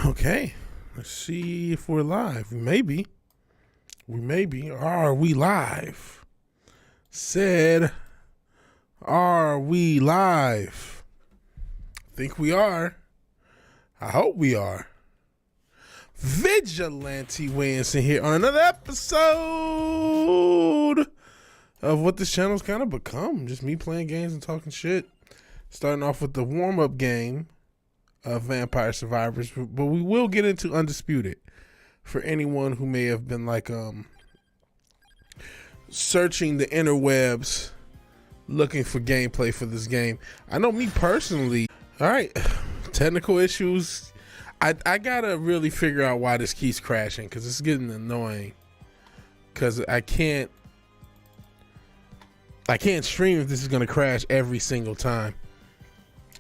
Okay, let's see if we're live. Maybe. We may be. Are we live? Said, are we live? Think we are. I hope we are. VigilanteWilliamson here on another episode of what this channel's kind of become. Just me playing games and talking shit. Starting off with the warm-up game of Vampire Survivors, but we will get into Undisputed for anyone who may have been like searching the interwebs looking for gameplay for this game. I know me personally. All right, technical issues. I gotta really figure out why this keeps crashing, because it's getting annoying, because I can't stream if this is gonna crash every single time.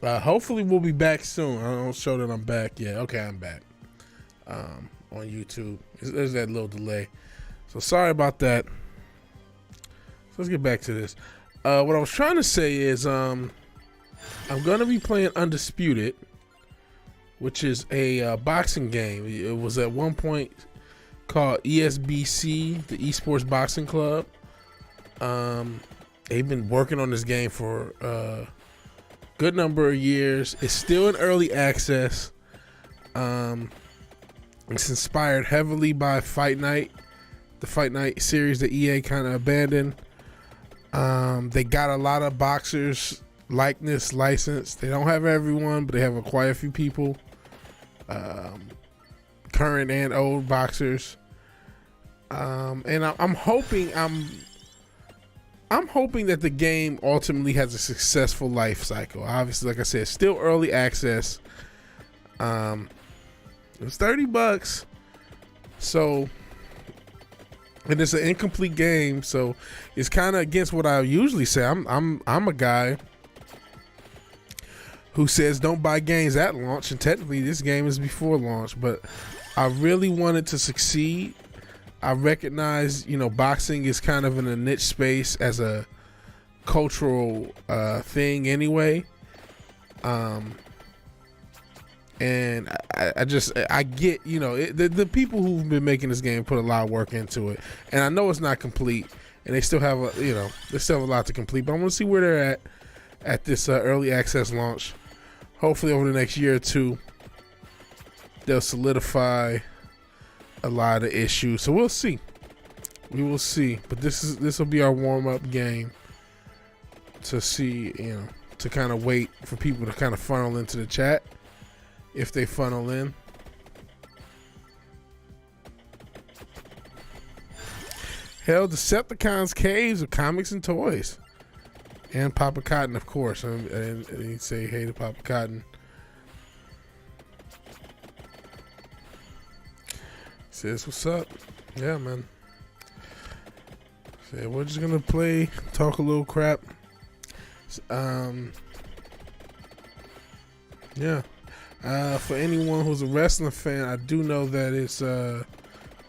Hopefully we'll be back soon. I don't show that I'm back yet. Okay, I'm back on YouTube. There's that little delay, so sorry about that. So let's get back to this. What I was trying to say is I'm gonna be playing Undisputed, which is a boxing game. It was at one point called ESBC, the Esports Boxing Club. They've been working on this game for good number of years. It's still in early access. It's inspired heavily by Fight Night, the Fight Night series that EA kind of abandoned. They got a lot of boxers likeness licensed. They don't have everyone, but they have quite a few people, current and old boxers. And I'm hoping that the game ultimately has a successful life cycle. Obviously, like I said, still early access. It was $30, so, and it's an incomplete game, so it's kind of against what I usually say. I'm a guy who says don't buy games at launch, and technically this game is before launch, but I really wanted to succeed. I recognize, boxing is kind of in a niche space as a cultural thing anyway. And I get, the people who've been making this game put a lot of work into it. And I know it's not complete, and they still have a lot to complete, but I want to see where they're at this early access launch. Hopefully over the next year or two, they'll solidify a lot of issues, so we'll see. We will see. But this will be our warm-up game to see, to kind of wait for people to kind of funnel into the chat, if they funnel in. Hell, Decepticons Caves of Comics and Toys, and Papa Cotton, of course. And he'd say hey to Papa Cotton. Says what's up. Yeah, man. So we're just gonna talk a little crap. Yeah. For anyone who's a wrestling fan, I do know that it's the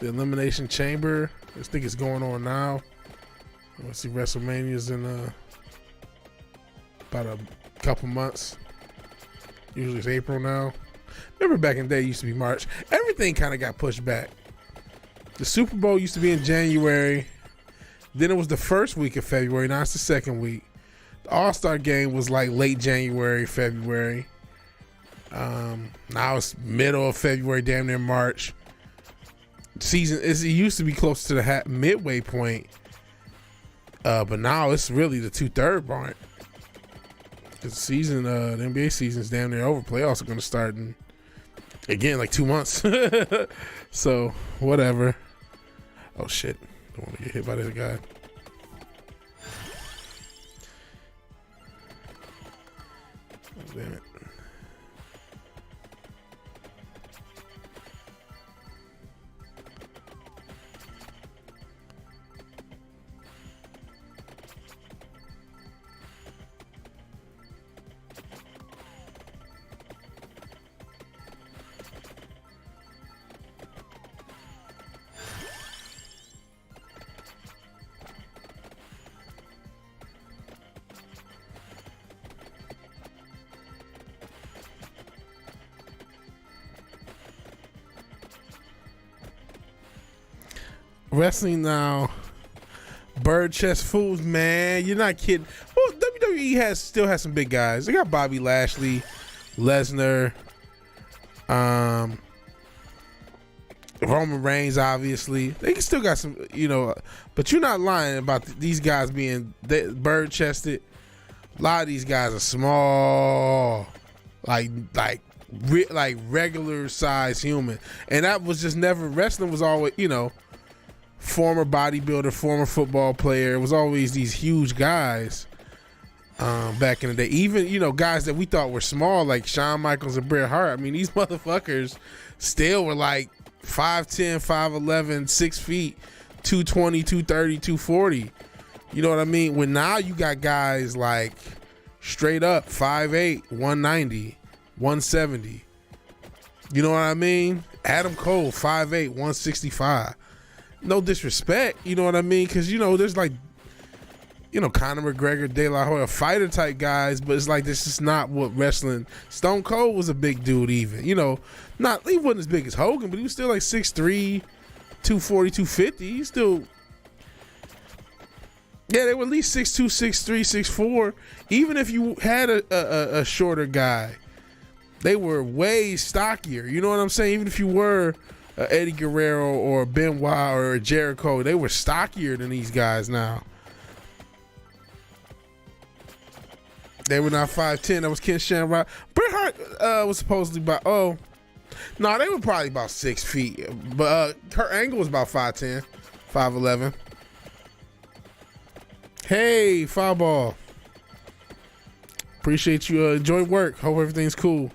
Elimination Chamber. I think it's going on now. Let's see, WrestleMania's in about a couple months. Usually it's April now. Remember back in the day, it used to be March. Everything kind of got pushed back. The Super Bowl used to be in January. Then it was the first week of February. Now it's the second week. The All-Star game was like late January, February. Now it's middle of February, damn near March. It used to be close to the midway point. But now it's really the 2/3 point. The season, the NBA season's damn near over. Playoffs are going to start in, again, like 2 months. So, whatever. Oh, shit. Don't want to get hit by this guy. Oh, damn it. Wrestling now. Bird chest fools, man. You're not kidding. Well, WWE still has some big guys. They got Bobby Lashley, Lesnar, Roman Reigns, obviously. They still got some, but you're not lying about these guys being bird chested. A lot of these guys are small, like regular size human, and that was just never. Wrestling was always, former bodybuilder, former football player. It was always these huge guys back in the day. Even, guys that we thought were small, like Shawn Michaels and Bret Hart. I mean, these motherfuckers still were like 5'10", 5'11", 6 feet, 220, 230, 240. You know what I mean? When now you got guys like straight up 5'8", 190, 170. You know what I mean? Adam Cole, 5'8", 165. No disrespect, you know what I mean? Because, there's like, Conor McGregor, De La Hoya, fighter type guys, but it's like this is not what wrestling. Stone Cold was a big dude even, he wasn't as big as Hogan, but he was still like 6'3", 240, 250. He's still, yeah, they were at least 6'2", 6'3", 6'4". Even if you had a shorter guy, they were way stockier. You know what I'm saying? Even if you were Eddie Guerrero or Benoit or Jericho, they were stockier than these guys now. They were not 5'10". That was Ken Shamrock. Bret Hart was supposedly about, they were probably about 6 feet. But Kurt Angle was about 5'10", 5'11". Hey, Fireball. Appreciate you. Enjoy work. Hope everything's cool.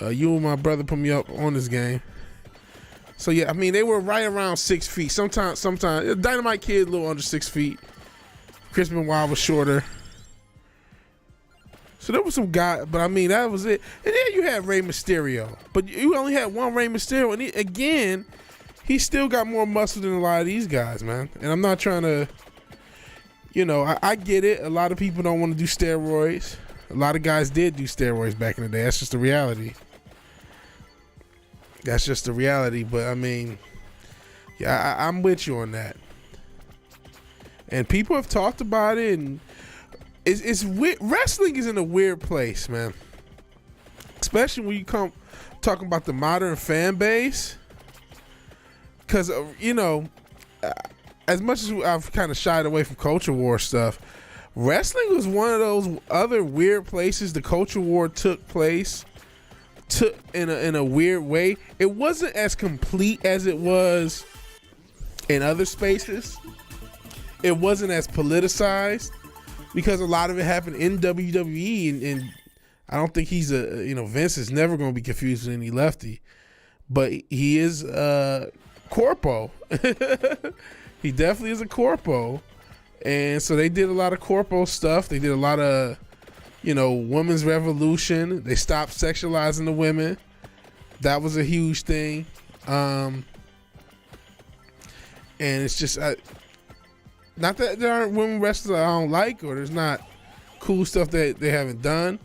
You and my brother put me up on this game. So yeah, I mean, they were right around 6 feet. Sometimes Dynamite Kid a little under 6 feet. Chris Benoit was shorter. So there was some guy, but I mean, that was it. And then you had Rey Mysterio, but you only had one Rey Mysterio, and he still got more muscle than a lot of these guys, man. And I'm not trying to, I get it. A lot of people don't want to do steroids. A lot of guys did do steroids back in the day. That's just the reality. But I mean, yeah, I'm with you on that. And people have talked about it, and it's weird. Wrestling is in a weird place, man. Especially when you come talking about the modern fan base. Because, as much as I've kind of shied away from culture war stuff, wrestling was one of those other weird places the culture war took place in a weird way. It wasn't as complete as it was in other spaces. It wasn't as politicized because a lot of it happened in WWE, and I don't think he's Vince is never going to be confused with any lefty, but he is corpo. He definitely is a corpo. And so they did a lot of corpo stuff. They did a lot of, women's revolution. They stopped sexualizing the women. That was a huge thing. And it's just, not that there aren't women wrestlers I don't like, or there's not cool stuff that they haven't done.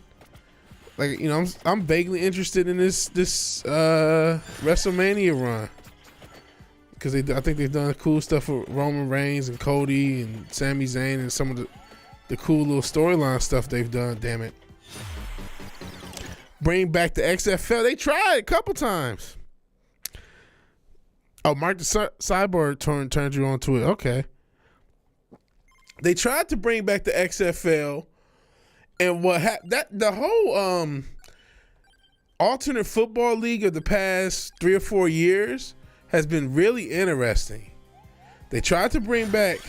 Like, I'm vaguely interested in this WrestleMania run. Because I think they've done cool stuff with Roman Reigns and Cody and Sami Zayn and some of the cool little storyline stuff they've done. Damn it. Bring back the XFL. They tried a couple times. Oh, Mark the Cyborg turned you on to it. Okay. They tried to bring back the XFL, and the whole alternate football league of the past 3 or 4 years has been really interesting. They tried to bring back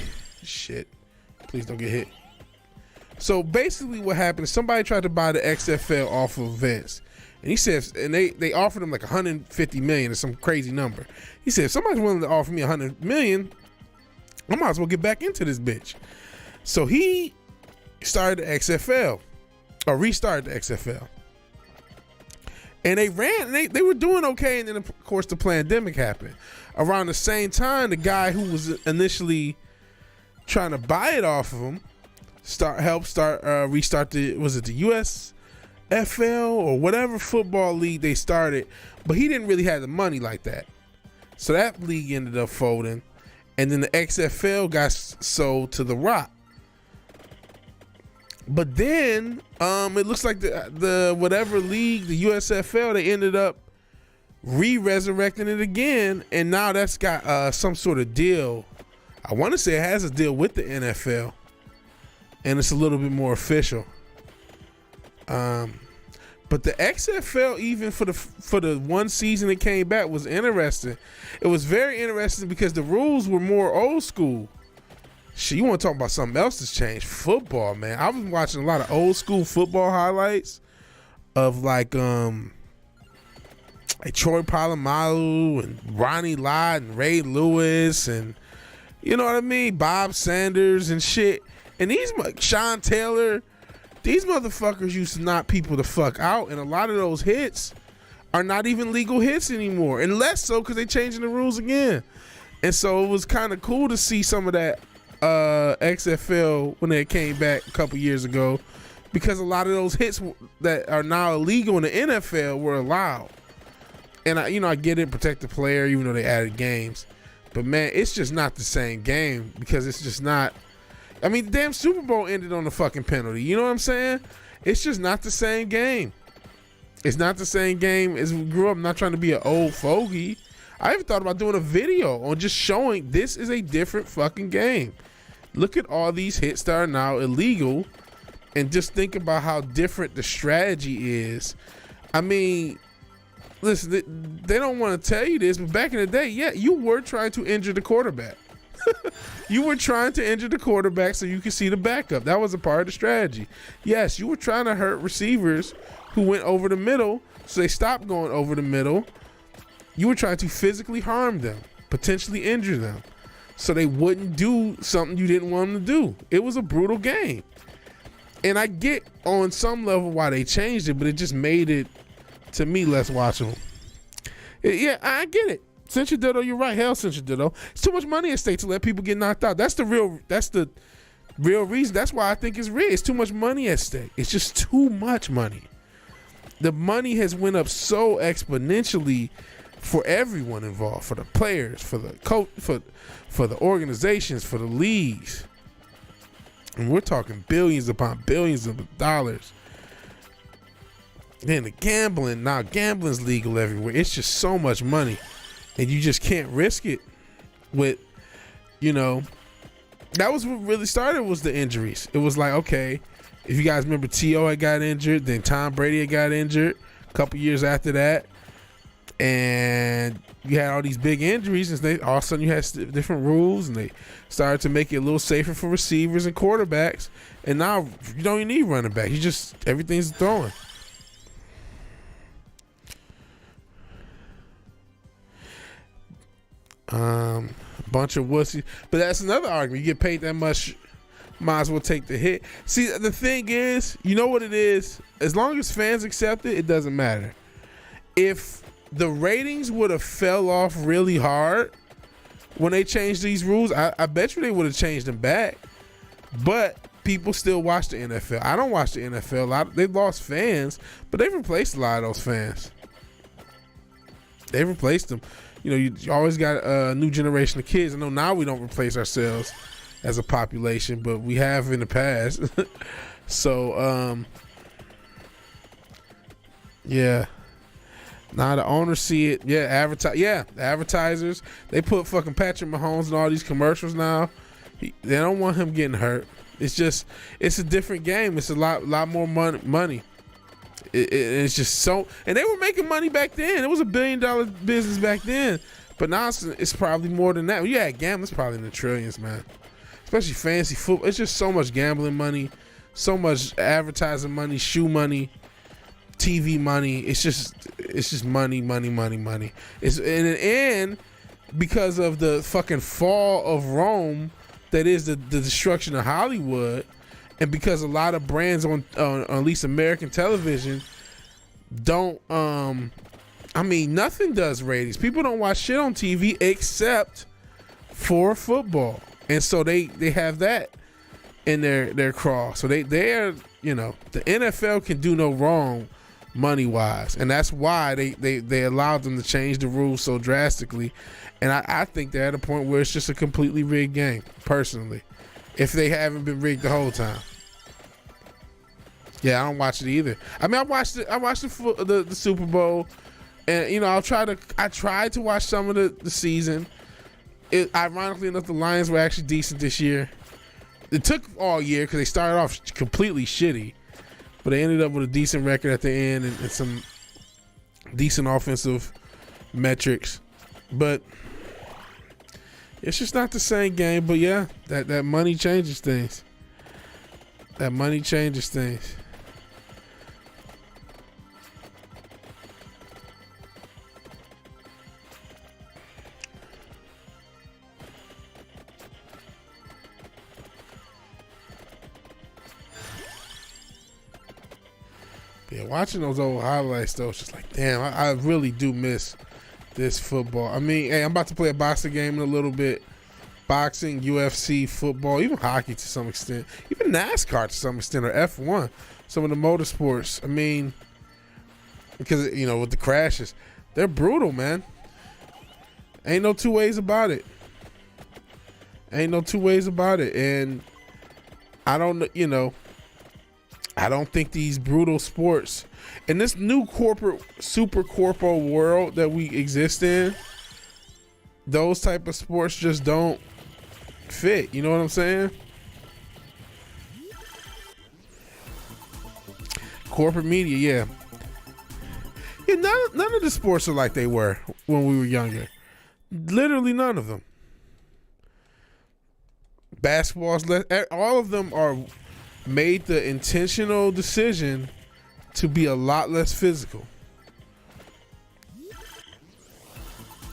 shit. Please don't get hit. So basically what happened is somebody tried to buy the XFL off of Vince. And he said, and they offered him like $150 million or some crazy number. He said, if somebody's willing to offer me $100 million, I might as well get back into this bitch. So he started the XFL, or restarted the XFL. And they they were doing okay, and then of course the pandemic happened. Around the same time, the guy who was initially trying to buy it off of him restart the USFL or whatever football league they started, but he didn't really have the money like that. So that league ended up folding. and then the XFL got sold to The Rock. But then it looks like the whatever league, the USFL, they ended up resurrecting it again, and now that's got some sort of deal. I want to say it has a deal with the NFL, and it's a little bit more official. But the XFL, even for the one season it came back, was interesting. It was very interesting because the rules were more old school. Shit, you want to talk about something else that's changed? Football, man. I was watching a lot of old school football highlights of like Troy Polamalu and Ronnie Lott and Ray Lewis and you know what I mean, Bob Sanders and shit. And these Sean Taylor, these motherfuckers used to knock people the fuck out, and a lot of those hits are not even legal hits anymore, and less so because they changing the rules again. And so it was kind of cool to see some of that XFL when they came back a couple years ago, because a lot of those hits that are now illegal in the NFL were allowed. And I get it, protect the player, even though they added games, but man, it's just not the same game because it's just not. I mean, the damn Super Bowl ended on a fucking penalty. You know what I'm saying? It's just not the same game. It's not the same game as we grew up. I'm not trying to be an old fogey. I even thought about doing a video on just showing this is a different fucking game. Look at all these hits that are now illegal, and just think about how different the strategy is. I mean, listen, they don't want to tell you this, but back in the day, yeah, you were trying to injure the quarterback. You were trying to injure the quarterback so you could see the backup. That was a part of the strategy. Yes, you were trying to hurt receivers who went over the middle so they stopped going over the middle. You were trying to physically harm them, potentially injure them, so they wouldn't do something you didn't want them to do. It was a brutal game. And I get on some level why they changed it, but it just made it, to me, less watchable. Yeah, I get it. Censure ditto, you're right. Hell, censure ditto. It's too much money at stake to let people get knocked out. That's the real reason. That's why I think it's rigged. It's too much money at stake. It's just too much money. The money has went up so exponentially for everyone involved, for the players, for the coach, for the organizations, for the leagues. And we're talking billions upon billions of dollars. Then the gambling, now gambling's legal everywhere. It's just so much money. And you just can't risk it with, that was what really started, was the injuries. It was like, okay, if you guys remember, T.O. had got injured, then Tom Brady had got injured a couple years after that. And you had all these big injuries, and all of a sudden you had different rules, and they started to make it a little safer for receivers and quarterbacks. And now you don't even need running back. Everything's throwing. Bunch of wussies, but that's another argument. You get paid that much, might as well take the hit. See, the thing is, you know what it is? As long as fans accept it, it doesn't matter. If the ratings would have fell off really hard when they changed these rules, I bet you they would have changed them back. But people still watch the NFL. I don't watch the NFL. They've lost fans, but they've replaced a lot of those fans. They've replaced them. You always got a new generation of kids. I know now we don't replace ourselves as a population, but we have in the past. So, yeah. Now the owners see it. Yeah, the advertisers. They put fucking Patrick Mahomes in all these commercials now. They don't want him getting hurt. It's a different game. It's a lot more money. It's just so, and they were making money back then. It was $1 billion business back then, but now it's probably more than that. Yeah, gambling's probably in the trillions, man. Especially fantasy football. It's just so much gambling money, so much advertising money, shoe money, TV money. It's just money. And because of the fucking fall of Rome, that is the destruction of Hollywood. And because a lot of brands on at least American television don't, nothing does ratings. People don't watch shit on TV except for football. And so they have that in their craw. So they are, the NFL can do no wrong money wise, and that's why they allowed them to change the rules so drastically. And I think they're at a point where it's just a completely rigged game, personally, if they haven't been rigged the whole time. Yeah, I don't watch it either. I mean, I watched the Super Bowl, and you know, I tried to watch some of the season. Ironically enough, the Lions were actually decent this year. It took all year because they started off completely shitty, but they ended up with a decent record at the end and some decent offensive metrics. But it's just not the same game. But yeah, that money changes things. That money changes things. Yeah, watching those old highlights though, it's just like, damn, I really do miss this football. I mean, hey, I'm about to play a boxing game in a little bit. Boxing, UFC, football, even hockey to some extent, even NASCAR to some extent, or F1, some of the motorsports. I mean, because, you know, with the crashes, they're brutal, man. Ain't no two ways about it. Ain't no two ways about it. And I don't, you know, I don't think these brutal sports in this new corporate, super corpo world that we exist in, those type of sports just don't fit. You know what I'm saying? Corporate media, yeah. Yeah, none of the sports are like they were when we were younger. Literally none of them. Basketball's less, all of them are made the intentional decision to be a lot less physical.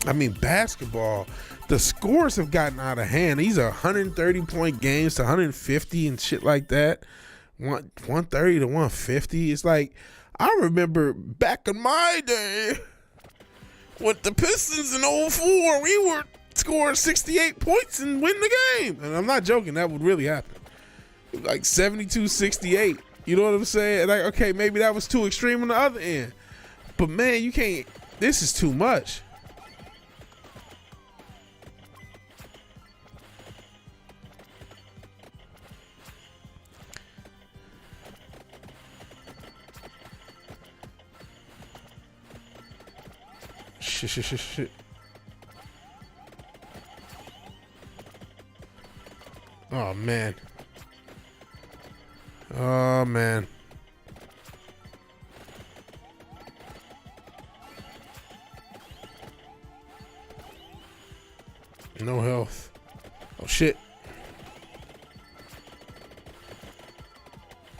I mean, basketball, the scores have gotten out of hand. These are 130-point games to 150 and shit like that. 130 to 150. It's like, I remember back in my day with the Pistons in 04, we were scoring 68 points and win the game. And I'm not joking, that would really happen. Like 72-68. You know what I'm saying? Like, okay, maybe that was too extreme on the other end. But man, you can't, this is too much. Shit. Oh man. Oh man. No health. Oh shit.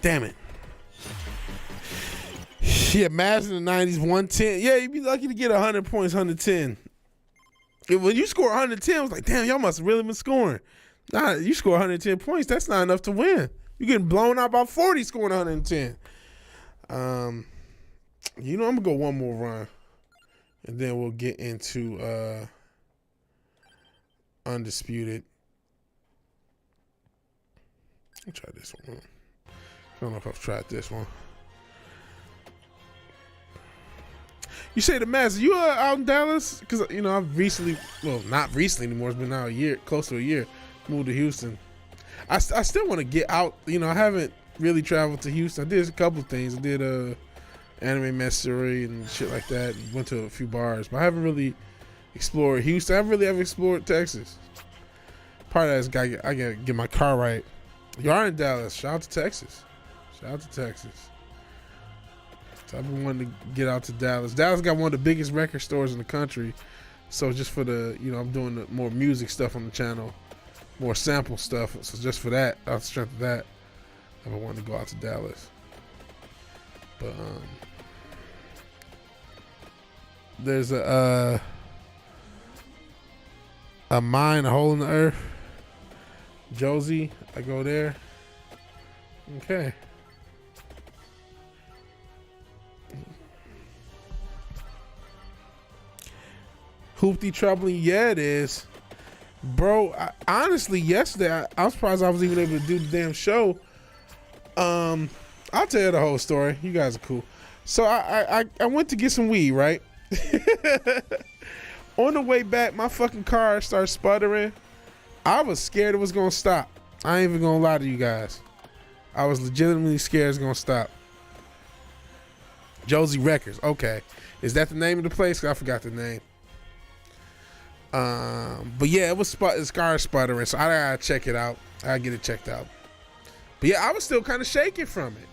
Damn it. Yeah, Mavs in the 90s, 110. Yeah, you'd be lucky to get 100 points, 110. When you score 110, I was like, damn, y'all must have really been scoring. Nah, you score 110 points, that's not enough to win. You're getting blown out by 40 scoring 110. You know, I'm going to go one more run. And then we'll get into Undisputed. I'll try this one. I don't know if I've tried this one. You say the Mavs, you out in Dallas? Because, you know, I've recently, well, not recently anymore. It's been now a year, close to a year, moved to Houston. I still want to get out. You know, I haven't really traveled to Houston. I did a couple of things. I did anime mastery and shit like that. And went to a few bars. But I haven't really explored Houston. I haven't really ever explored Texas. Part of that is I got to get my car right. You are in Dallas. Shout out to Texas. Shout out to Texas. So I've been wanting to get out to Dallas. Dallas got one of the biggest record stores in the country. So just for the, you know, I'm doing the more music stuff on the channel, more sample stuff. So just for that, out of the strength of that, I've been wanting to go out to Dallas. But there's a mine, a hole in the earth. Josie, I go there. Okay. Hoopty troubling, yeah, it is, bro. Honestly, yesterday I was surprised I was even able to do the damn show. I'll tell you the whole story. You guys are cool. So I went to get some weed, right? On the way back, my fucking car started sputtering. I was scared it was gonna stop. I ain't even gonna lie to you guys. I was legitimately scared it's gonna stop. Josie Records. Okay. Is that the name of the place? I forgot the name. But yeah, it was his car sputtering, so I gotta check it out. I gotta get it checked out. But yeah, I was still kind of shaking from it.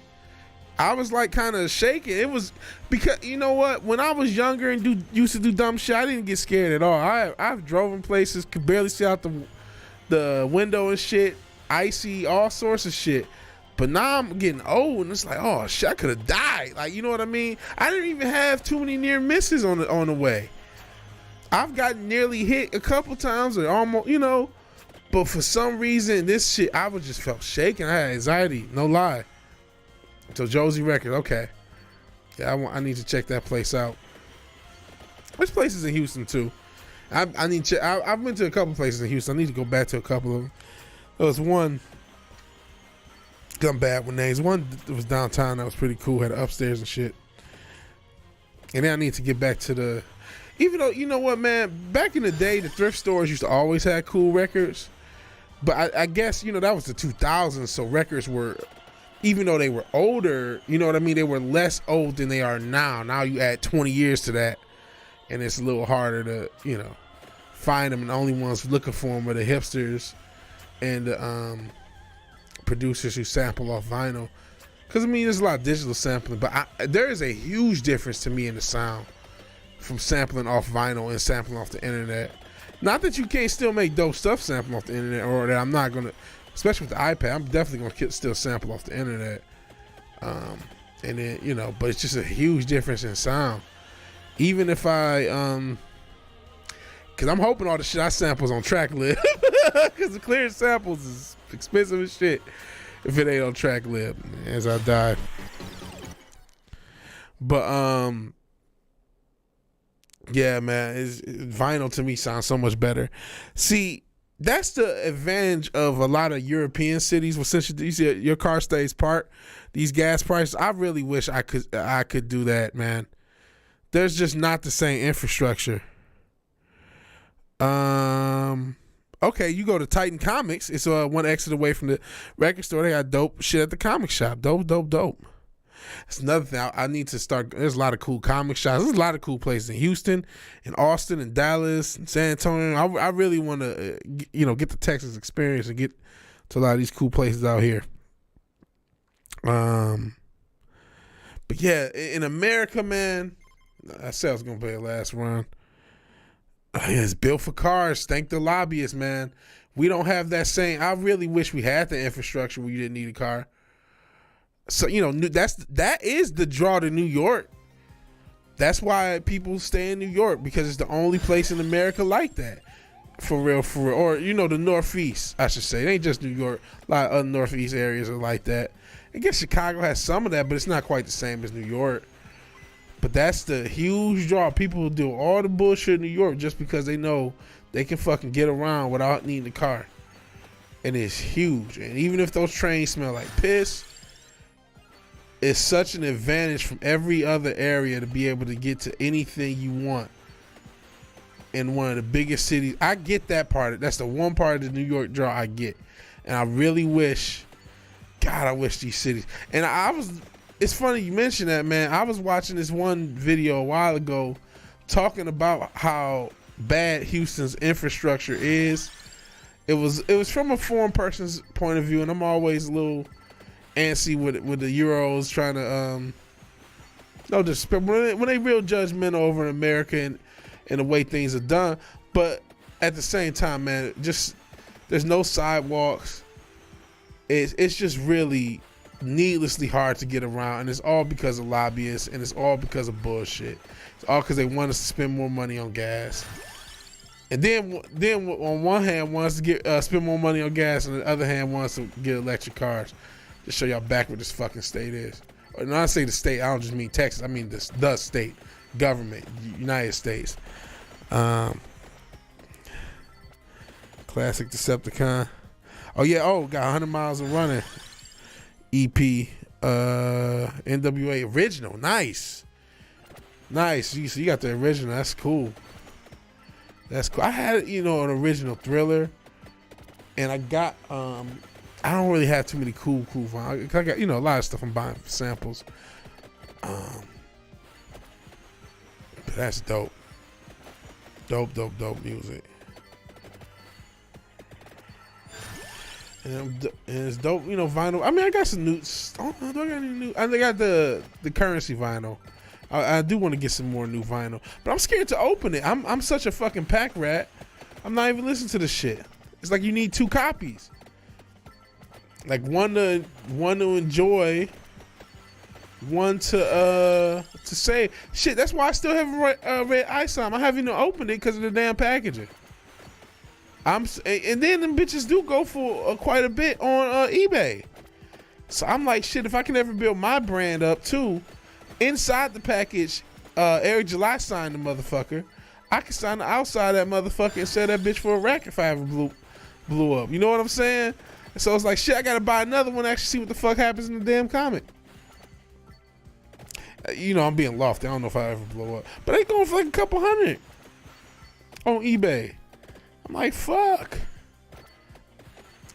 I was like kind of shaking. It was because, you know what? When I was younger and used to do dumb shit, I didn't get scared at all. I've drove places, could barely see out the window and shit, icy, all sorts of shit. But now I'm getting old and it's like, oh shit, I could have died. Like, you know what I mean? I didn't even have too many near misses on the way. I've gotten nearly hit a couple times or almost, you know, but for some reason, this shit, I was just felt shaking. I had anxiety, no lie. So Josie Records, okay. Yeah, I need to check that place out. There's places in Houston too. I've been to a couple places in Houston. I need to go back to a couple of them. There was one, I'm bad with names. One that was downtown that was pretty cool, had upstairs and shit. And then I need to get back to the, even though, you know what, man, back in the day, the thrift stores used to always have cool records. But I guess, you know, that was the 2000s, so records were, even though they were older, you know what I mean, they were less old than they are now. Now you add 20 years to that, and it's a little harder to, you know, find them. And the only ones looking for them are the hipsters and the producers who sample off vinyl. Because, I mean, there's a lot of digital sampling, but there is a huge difference to me in the sound from sampling off vinyl and sampling off the internet. Not that you can't still make dope stuff sampling off the internet, or that I'm not going to, especially with the iPad, I'm definitely going to still sample off the internet. And then, you know, but it's just a huge difference in sound. Even if I, because I'm hoping all the shit I samples on TrackLib, because the clearing samples is expensive as shit if it ain't on TrackLib, as I die. But, yeah, man, vinyl to me sounds so much better. See, that's the advantage of a lot of European cities. Well, since you see your car stays parked, these gas prices, I really wish I could do that, man. There's just not the same infrastructure. Okay, you go to Titan Comics. It's one exit away from the record store. They got dope shit at the comic shop. Dope. That's another thing. I need to start. There's a lot of cool comic shops. There's a lot of cool places in Houston, in Austin, in Dallas, and San Antonio. I really want to, you know, get the Texas experience and get to a lot of these cool places out here. But yeah, in America, man, I said I was gonna play the last run. It's built for cars. Thank the lobbyists, man. We don't have that same. I really wish we had the infrastructure where you didn't need a car. So, you know, that is the draw to New York. That's why people stay in New York, because it's the only place in America like that. For real. Or, you know, the Northeast, I should say. It ain't just New York. A lot of other Northeast areas are like that. I guess Chicago has some of that, but it's not quite the same as New York. But that's the huge draw. People do all the bullshit in New York just because they know they can fucking get around without needing a car. And it's huge. And even if those trains smell like piss, it's such an advantage from every other area to be able to get to anything you want in one of the biggest cities. I get that part. That's the one part of the New York draw I get. And I really wish, God, I wish these cities. And it's funny you mentioned that, man. I was watching this one video a while ago talking about how bad Houston's infrastructure is. It was from a foreign person's point of view, and I'm always a little antsy with the Euros trying to no disrespect when they real judgmental over in America and the way things are done. But at the same time, man, just there's no sidewalks. It's just really needlessly hard to get around, and it's all because of lobbyists, and it's all because of bullshit. It's all because they want us to spend more money on gas, and then on one hand wants to get spend more money on gas, and on the other hand wants to get electric cars. To show y'all back where this fucking state is. When I say the state, I don't just mean Texas. I mean the state government, United States. Classic Decepticon. Oh yeah. Oh, got 100 miles of running. EP. NWA original. Nice. So you got the original. That's cool. I had, an original Thriller, and I got I don't really have too many cool vinyl. I got, a lot of stuff I'm buying for samples. But that's dope. Dope music. And it's dope, vinyl. I mean, I got some new. Do I got any new? I got the Currency vinyl. I do want to get some more new vinyl, but I'm scared to open it. I'm such a fucking pack rat. I'm not even listening to this shit. It's like you need 2 copies. Like one to enjoy, one to say shit. That's why I still haven't read Ice on. I haven't even opened it because of the damn packaging. And then them bitches do go for quite a bit on eBay. So I'm like, shit, if I can ever build my brand up too, inside the package, Eric July signed the motherfucker. I can sign the outside of that motherfucker and sell that bitch for a rack if I ever blew up. You know what I'm saying? So it's like, shit, I gotta buy another one to actually see what the fuck happens in the damn comic. I'm being lofty. I don't know if I ever blow up. But they going for like a couple $100 on eBay. I'm like, fuck.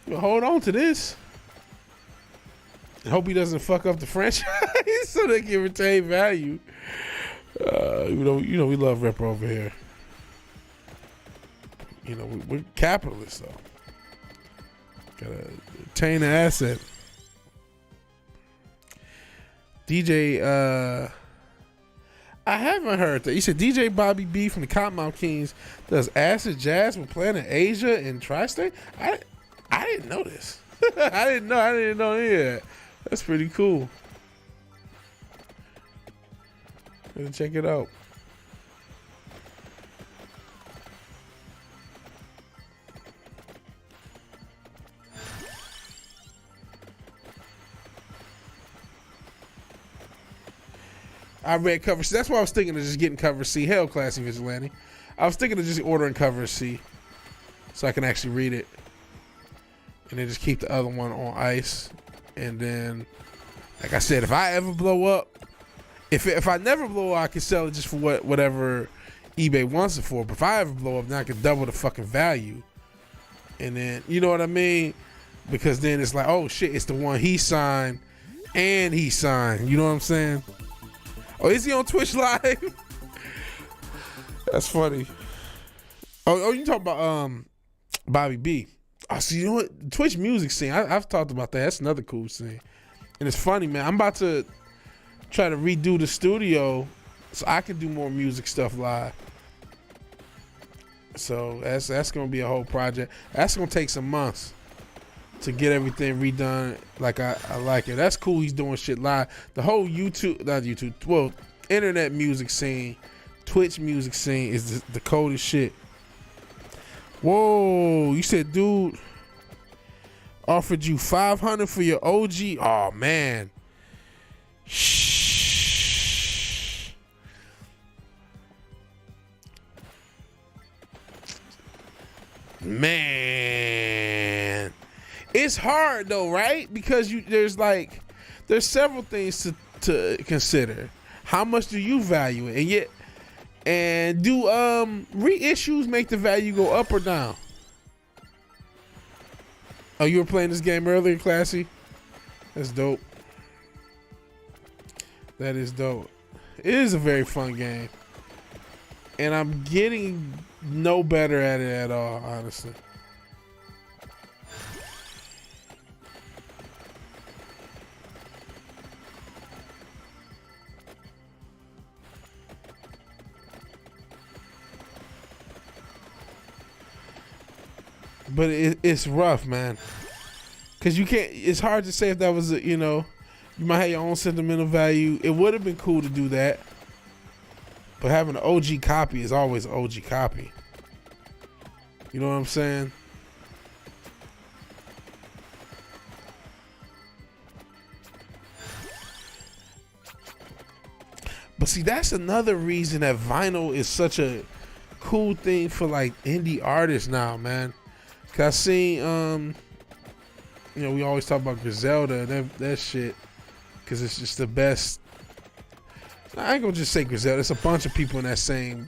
Hold on to this. I hope he doesn't fuck up the franchise so they can retain value. We love Ripper over here. We're capitalists though. Gotta retain the asset. DJ, I haven't heard that. You said DJ Bobby B from the Cottonmouth Kings does acid jazz with Planet Asia and Tri-State. I didn't know this. I didn't know any of that. That's pretty cool. Let's check it out. I read cover C. That's why I was thinking of just getting cover C. Hell, Classy Vigilante. I was thinking of just ordering cover C so I can actually read it. And then just keep the other one on ice. And then, like I said, if I ever blow up, if I never blow up, I can sell it just for whatever eBay wants it for. But if I ever blow up, then I can double the fucking value. And then, you know what I mean? Because then it's like, oh shit, it's the one he signed and he signed. You know what I'm saying? Oh, is he on Twitch Live? That's funny. Oh, you talking about Bobby B. Oh, so you know what? Twitch music scene. I've talked about that. That's another cool scene. And it's funny, man. I'm about to try to redo the studio so I can do more music stuff live. So that's gonna be a whole project. That's gonna take some months to get everything redone like I like it. That's cool. He's doing shit live. The whole internet music scene, Twitch music scene is the coldest shit. Whoa, you said dude offered you $500 for your OG. Oh man. Shh. Man. It's hard though, right? Because there's several things to consider. How much do you value it? And do reissues make the value go up or down? Oh, you were playing this game earlier, Classy? That's dope. That is dope. It is a very fun game. And I'm getting no better at it at all, honestly. But it's rough, man. Cause you can't. It's hard to say if that was you might have your own sentimental value. It would have been cool to do that, but having an OG copy is always an OG copy. You know what I'm saying? But see, that's another reason that vinyl is such a cool thing for like indie artists now, man. Cause I seen, we always talk about Griselda and that shit. because it's just the best. I ain't gonna just say Griselda. It's a bunch of people in that same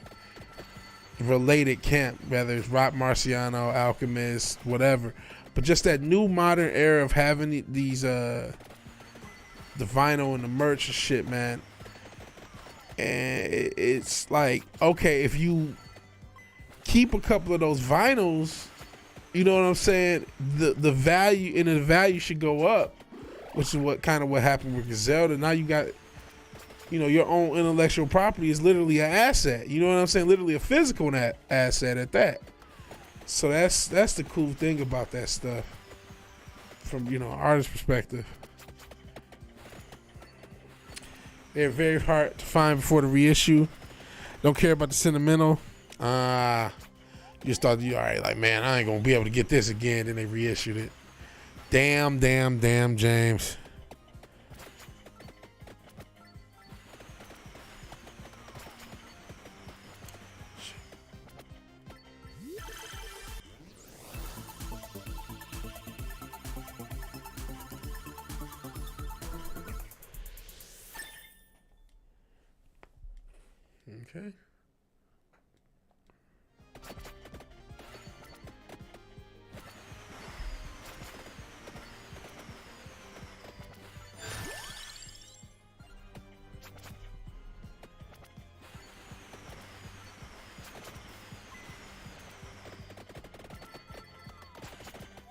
related camp, whether it's Rock Marciano, Alchemist, whatever. But just that new modern era of having these the vinyl and the merch and shit, man. And it's like, okay, if you keep a couple of those vinyls, you know what I'm saying? The value and the value should go up, which is what happened with Griselda. Now you got, your own intellectual property is literally an asset. You know what I'm saying? Literally a physical asset at that. So that's the cool thing about that stuff from, artist perspective. They're very hard to find before the reissue. Don't care about the sentimental. You just thought all right, like, man, I ain't gonna be able to get this again. Then they reissued it. Damn, James. Okay.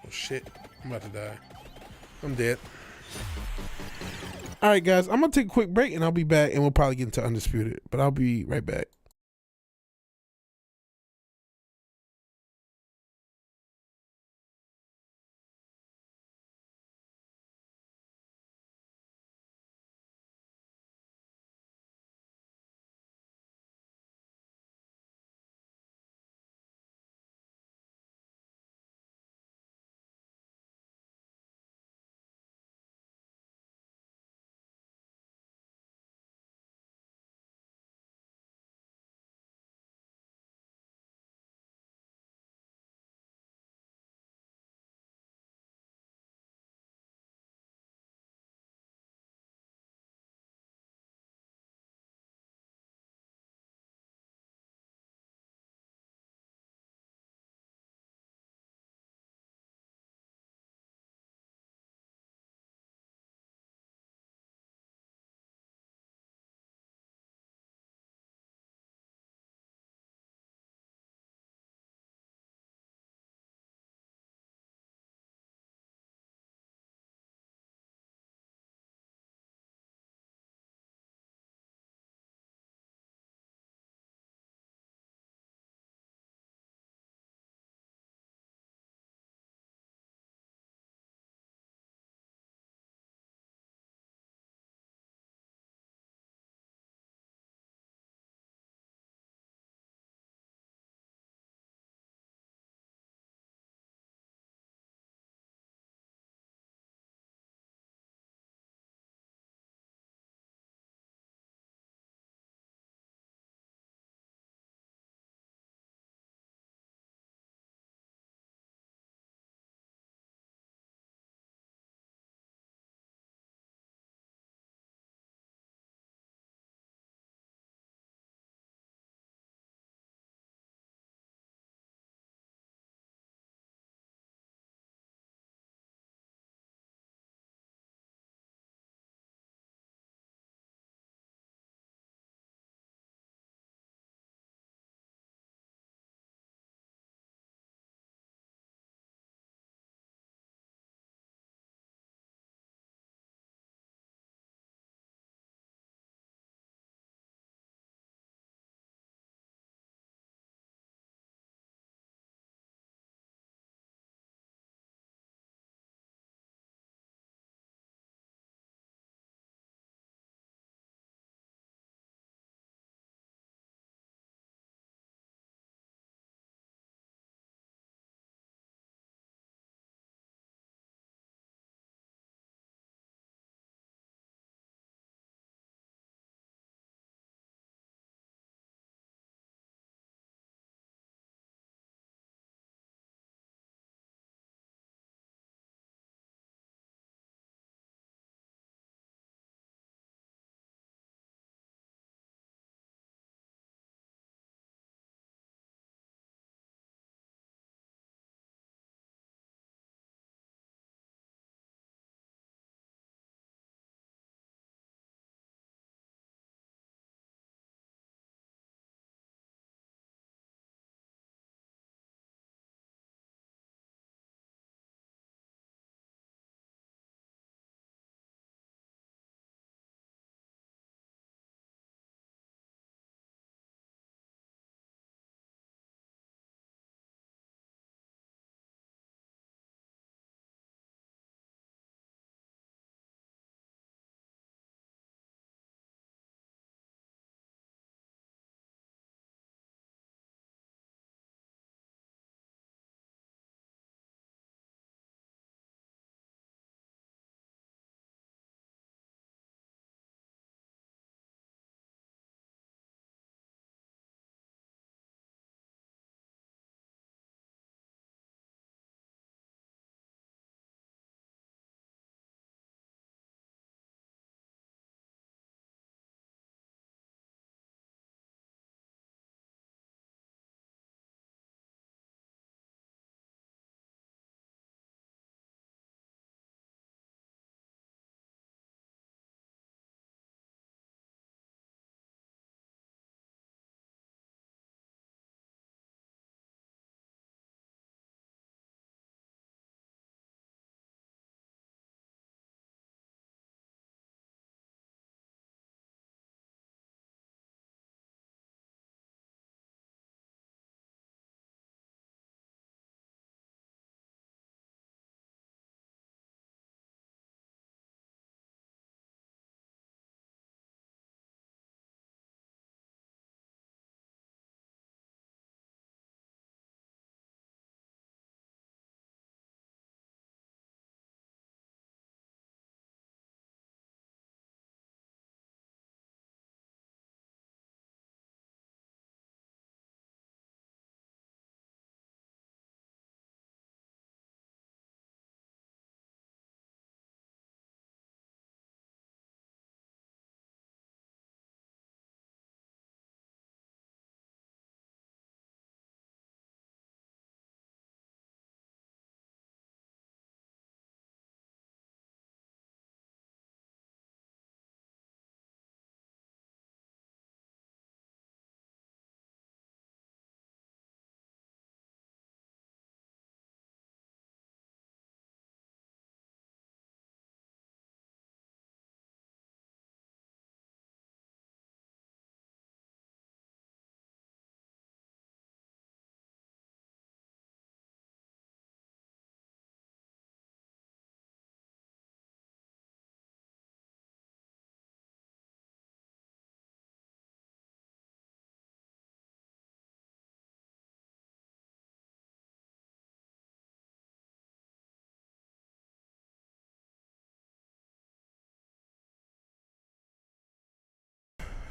Oh shit, I'm about to die. I'm dead. All right, guys, I'm gonna take a quick break and I'll be back, and we'll probably get into Undisputed, but I'll be right back.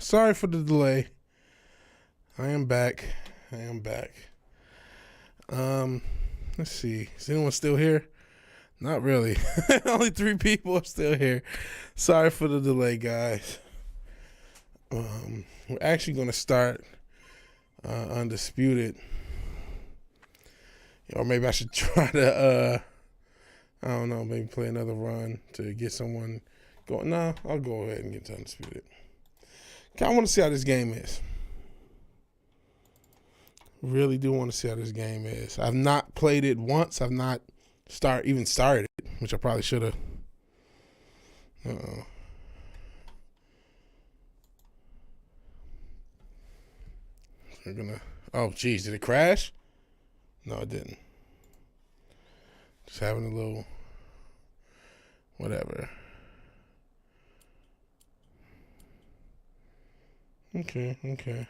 Sorry for the delay. I am back. Let's see. Is anyone still here? Not really. Only 3 people are still here. Sorry for the delay, guys. We're actually going to start Undisputed. Or maybe I should try to, I don't know, maybe play another run to get someone going. No, I'll go ahead and get to Undisputed. I want to see how this game is. Really do want to see how this game is. I've not played it once. I've not even started it, which I probably should have. Uh-oh. We're gonna. Oh, geez, did it crash? No, it didn't. Just having a little. Whatever. Okay.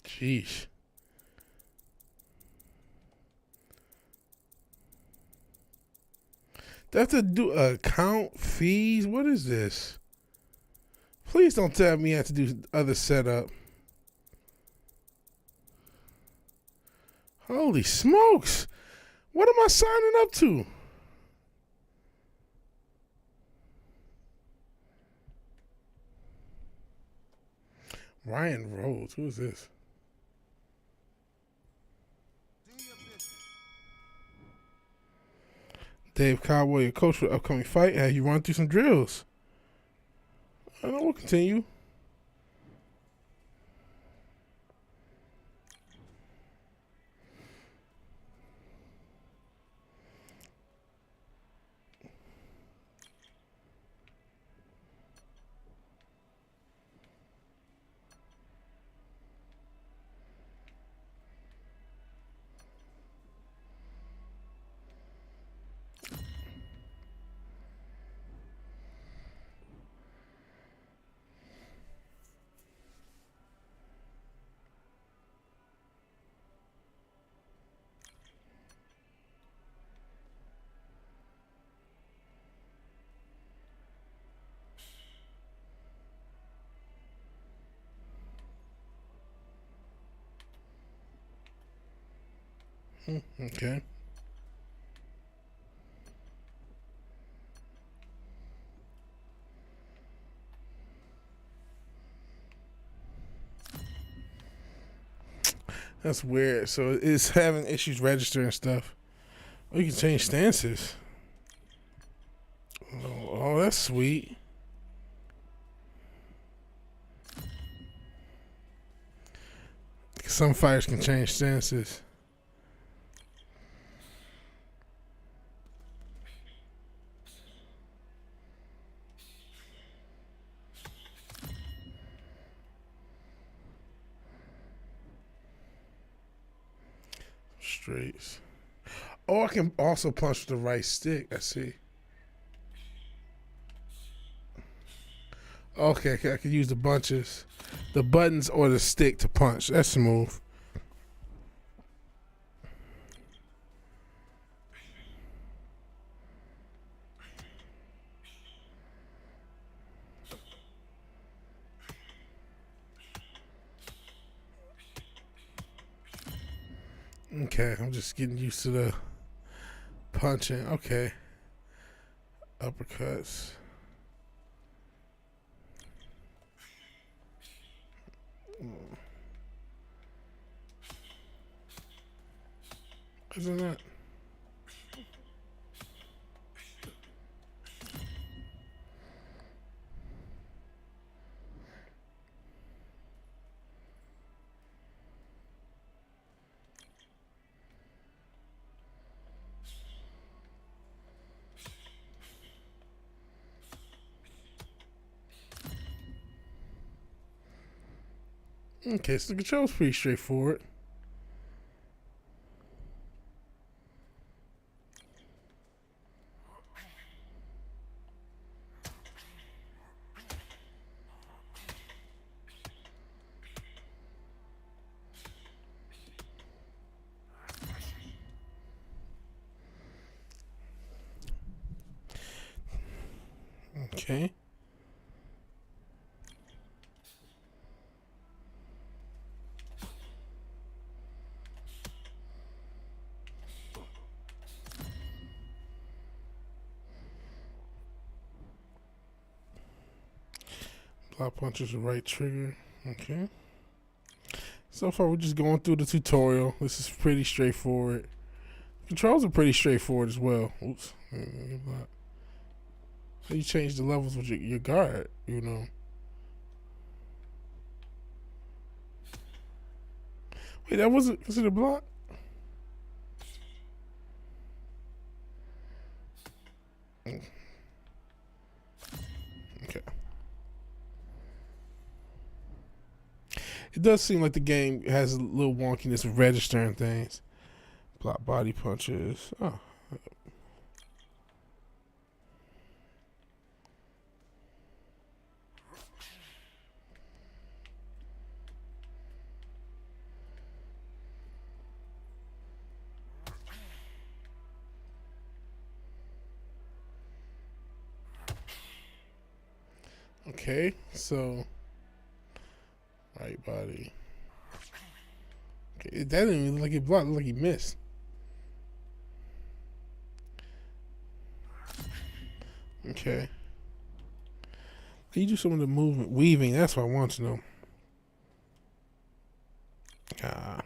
Jeez. Do I have to do account fees? What is this? Please don't tell me I have to do other setup. Holy smokes. What am I signing up to? Ryan Rhodes. Who is this? Dave Cowboy, your coach for the upcoming fight. Have you run through some drills? I know we'll continue. Okay. That's weird. So it's having issues registering stuff. Oh, you can change stances. Oh, that's sweet. Some fighters can change stances. Straights. Oh, I can also punch with the right stick. I see. Okay, I can use the buttons or the stick to punch. That's smooth. Okay, I'm just getting used to the punching. Okay. Uppercuts. Isn't that? Okay, so the control's pretty straightforward. Okay. Block punches the right trigger. Okay. So far, we're just going through the tutorial. This is pretty straightforward. Controls are pretty straightforward as well. Oops. So you change the levels with your guard, you know. Wait, that wasn't, was it a block? Okay. It does seem like the game has a little wonkiness of registering things. Block body punches. Oh. Okay, so right body. Okay, that didn't even look like he blocked, it looked like he missed. Okay. You do some of the movement weaving, that's what I want to know. Ah.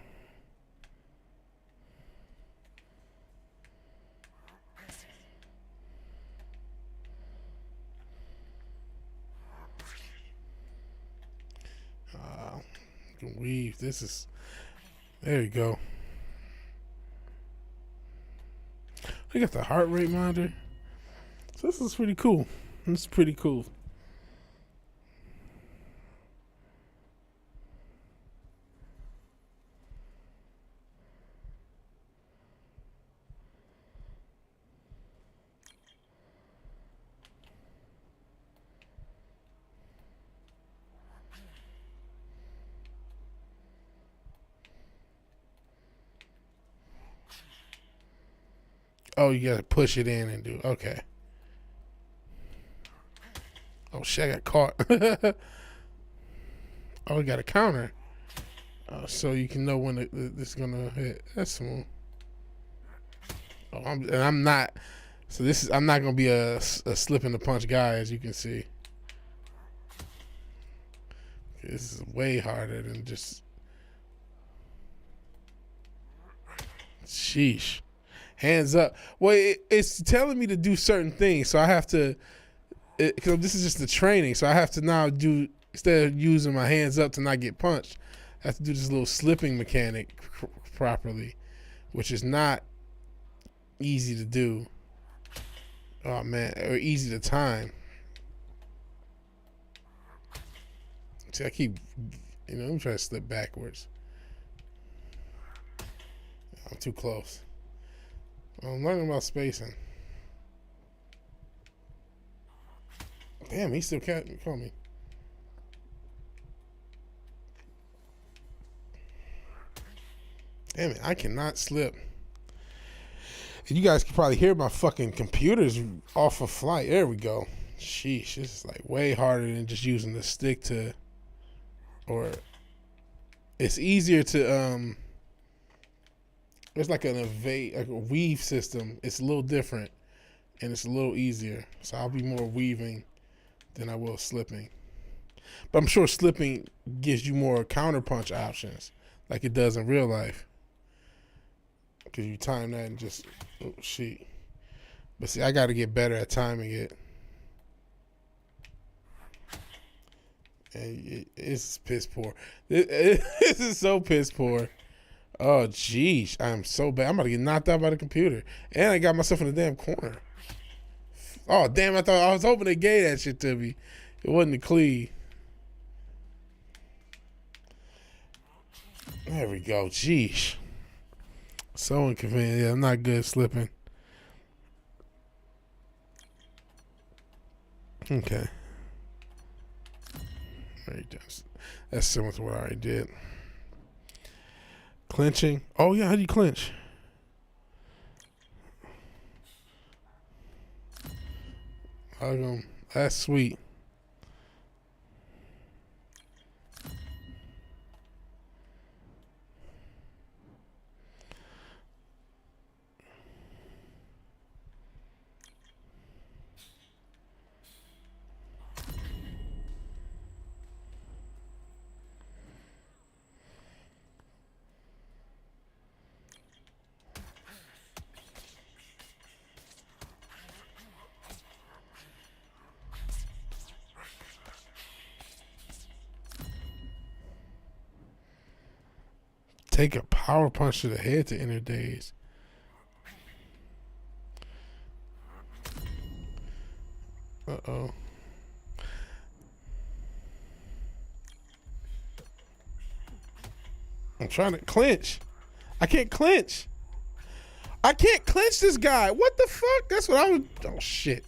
You can weave. This is, there you go. They got the heart rate monitor. So this is pretty cool. This is pretty cool. Oh, you gotta push it in and do, okay. Oh shit, I got caught. Oh, we got a counter. So you can know when this is gonna hit. That's smooth. Oh, I'm not. So this is, I'm not gonna be a slip in the punch guy, as you can see. This is way harder than just. Sheesh. Hands up. Well, it's telling me to do certain things, so I have to. Because this is just the training, so I have to now do, instead of using my hands up to not get punched, I have to do this little slipping mechanic properly, which is not easy to do. Oh man, or easy to time. See, I keep, I'm trying to slip backwards. I'm too close. I'm learning about spacing. Damn, he still can't call me. Damn it, I cannot slip. And you guys can probably hear my fucking computers off of flight. There we go. Sheesh, this is like way harder than just using the stick to, or it's easier to, it's like an like a weave system. It's a little different and it's a little easier. So I'll be more weaving than I will slipping. But I'm sure slipping gives you more counterpunch options like it does in real life. Because you time that and just, oh shit. But see, I got to get better at timing it. And it's piss poor. This is so piss poor. Oh, jeez. I'm so bad. I'm about to get knocked out by the computer. And I got myself in the damn corner. Oh, damn. I was hoping they gave that shit to me. It wasn't a cleave. There we go. Jeez. So inconvenient. Yeah, I'm not good at slipping. Okay. That's similar to what I already did. Clinching. Oh, yeah. How do you clinch? That's sweet. Take a power punch to the head to enter days. Uh-oh. I'm trying to clinch. I can't clinch. I can't clinch this guy. What the fuck? That's what I was. Oh, shit.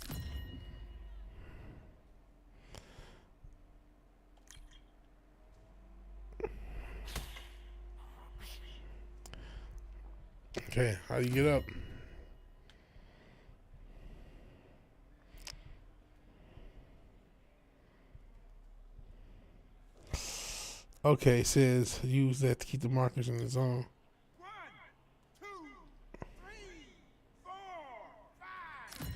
Okay, how do you get up? Okay, it says use that to keep the markers in the zone. 1, 2, 3, 4, 5.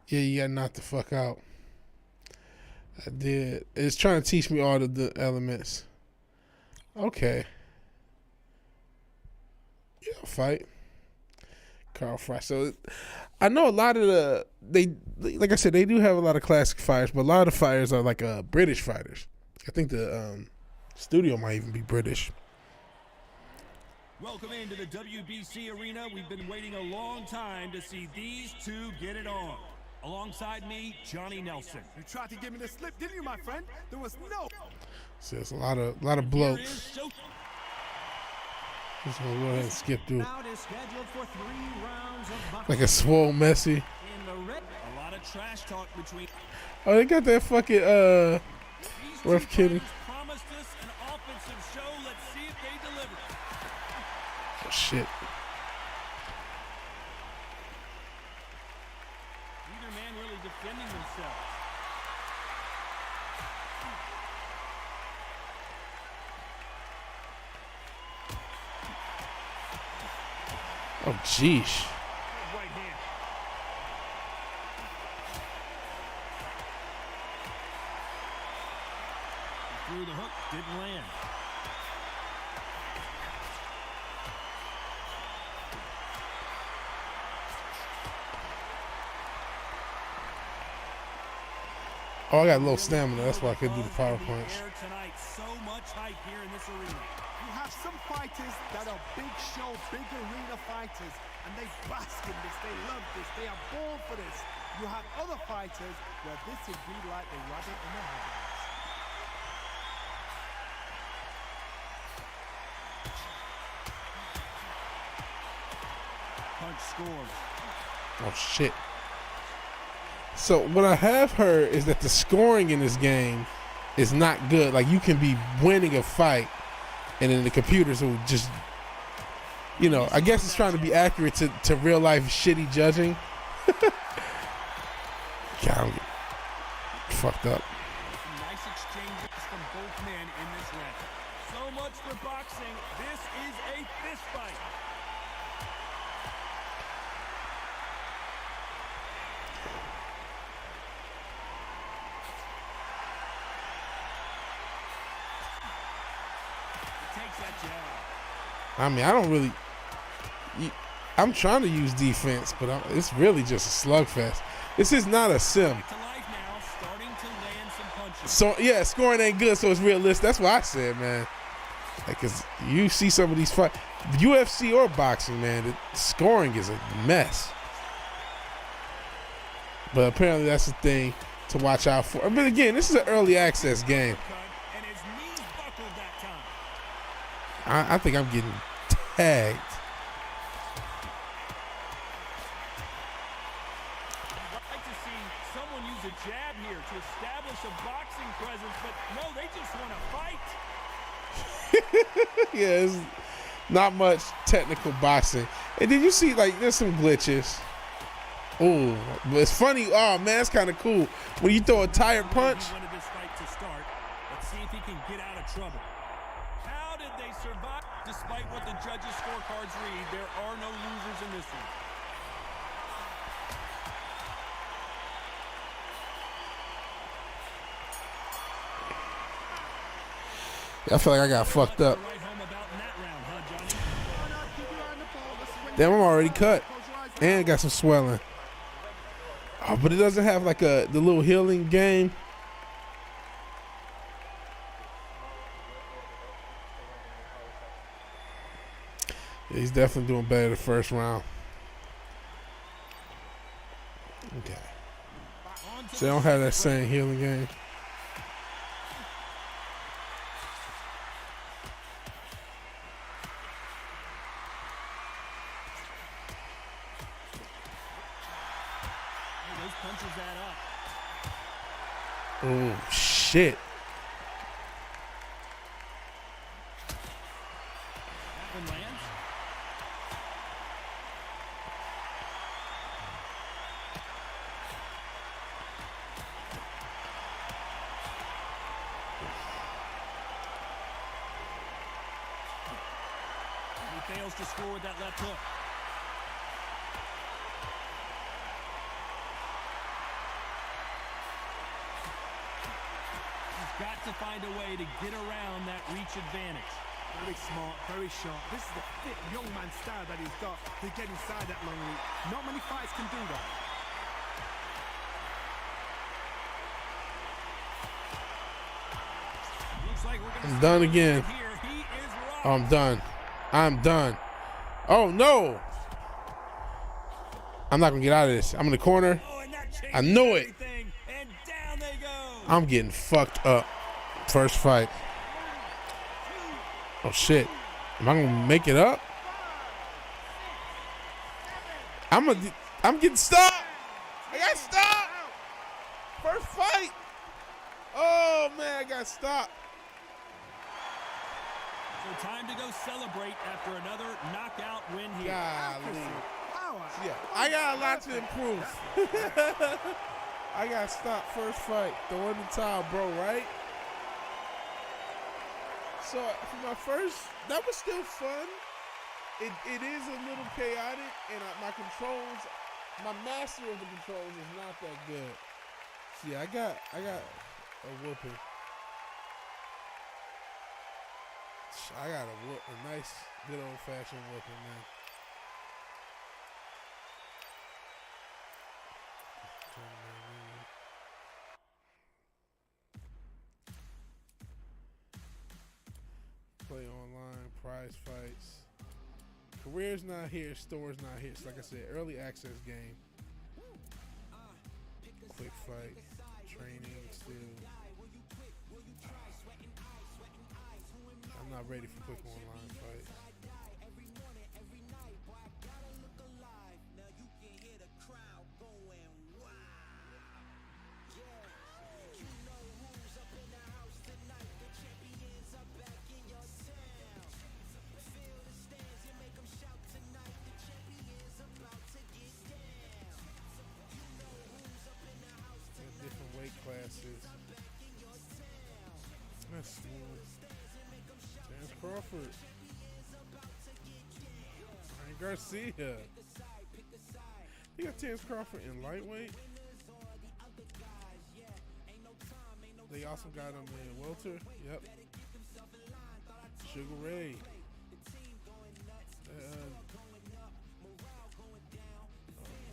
Yeah, you got knocked the fuck out. I did. It's trying to teach me all the elements. Okay. Yeah, fight. Carl Fry. So I know a lot of like I said, they do have a lot of classic fighters, but a lot of the fighters are like British fighters. I think the studio might even be British. Welcome into the WBC arena. We've been waiting a long time to see these two get it on. Alongside me, Johnny Nelson. You tried to give me the slip, didn't you, my friend? There was no. So it's a lot of blokes. Just gonna go ahead and skip through. Like a swole Messi. A lot of trash talk between. Oh, they got that fucking rough kidding. Promised us an offensive show. Let's see if they deliver. Oh shit. Neither man really defending themselves. Oh jeez. Right hand. Threw the hook, didn't land. Oh, I got a little stamina. That's why I could do the power punch. Tonight, so much hype here in this arena. You have some fighters that are big show, big arena fighters, and they bask in this, they love this, they are born for this. You have other fighters where this would be like a rabbit in the headlights. Punch scored. Oh shit. So what I have heard is that the scoring in this game is not good. Like you can be winning a fight and then the computers will just, you know, I guess it's trying to be accurate to real life shitty judging. God, I'm getting fucked up. Nice exchanges from both men in this round. So much for boxing. This is a fist fight. Takes that jab. I mean, I don't really. I'm trying to use defense, but it's really just a slugfest. This is not a sim. To life now, starting to land some punches. So yeah, scoring ain't good, so it's realistic. That's what I said, man. Like, cause you see some of these fights, UFC or boxing, man, the scoring is a mess. But apparently, that's the thing to watch out for. But again, this is an early access game. And his knees buckled that time. I think I'm getting tagged. I'd like to see someone use a jab here to establish a boxing presence, but no, they just want to fight. Yeah, it's not much technical boxing. And did you see, like, there's some glitches Ooh, but it's funny. Oh man, it's kind of cool when you throw a tired punch. He wanted this fight to start. Let's see if he can get out of trouble. How did they survive? Despite what the judges' scorecards read, there are no losers in this one. I feel like I got fucked up. Right home about in that round, huh, Johnny? Damn, I'm already cut and got some swelling. Oh, but it doesn't have like the little healing game. Yeah, he's definitely doing better the first round. Okay. So they don't have that same healing game. Hey, those punches add up. Oh shit. That one lands. He fails to score with that left hook. He's got to find a way to get around that reach advantage. Very smart, very sharp. This is the fit young man style that he's got to get inside that long reach. Not many fights can do that. Looks like we're gonna I'm done again. here. He is right. I'm done. I'm done. Oh no. I'm not gonna get out of this. I'm in the corner. Oh, and that changes I knew it. everything, and down they go. I'm getting fucked up. First fight. Oh shit. Am I gonna make it up? I'm getting stopped. I got stopped. First fight. Oh man, I got stopped. So time to go celebrate after another knockout win here. Golly. Power. Yeah, I got a lot to improve. I got stopped first fight. Throwing the towel, bro, right? So for my first, that was still fun. It is a little chaotic, and my controls, my mastery of the controls is not that good. So yeah, I got a whooping. I got a nice, good old-fashioned whooping, man. Play online, prize fights. Career's not here, store's not here. So like I said, early access game. Quick fight, training still. I'm not ready for quick online fights. Different weight classes. That's smooth. Terrence Crawford. Ryan Garcia. You got Terrence Crawford in lightweight. They also got him in welter. Yep. Sugar Ray.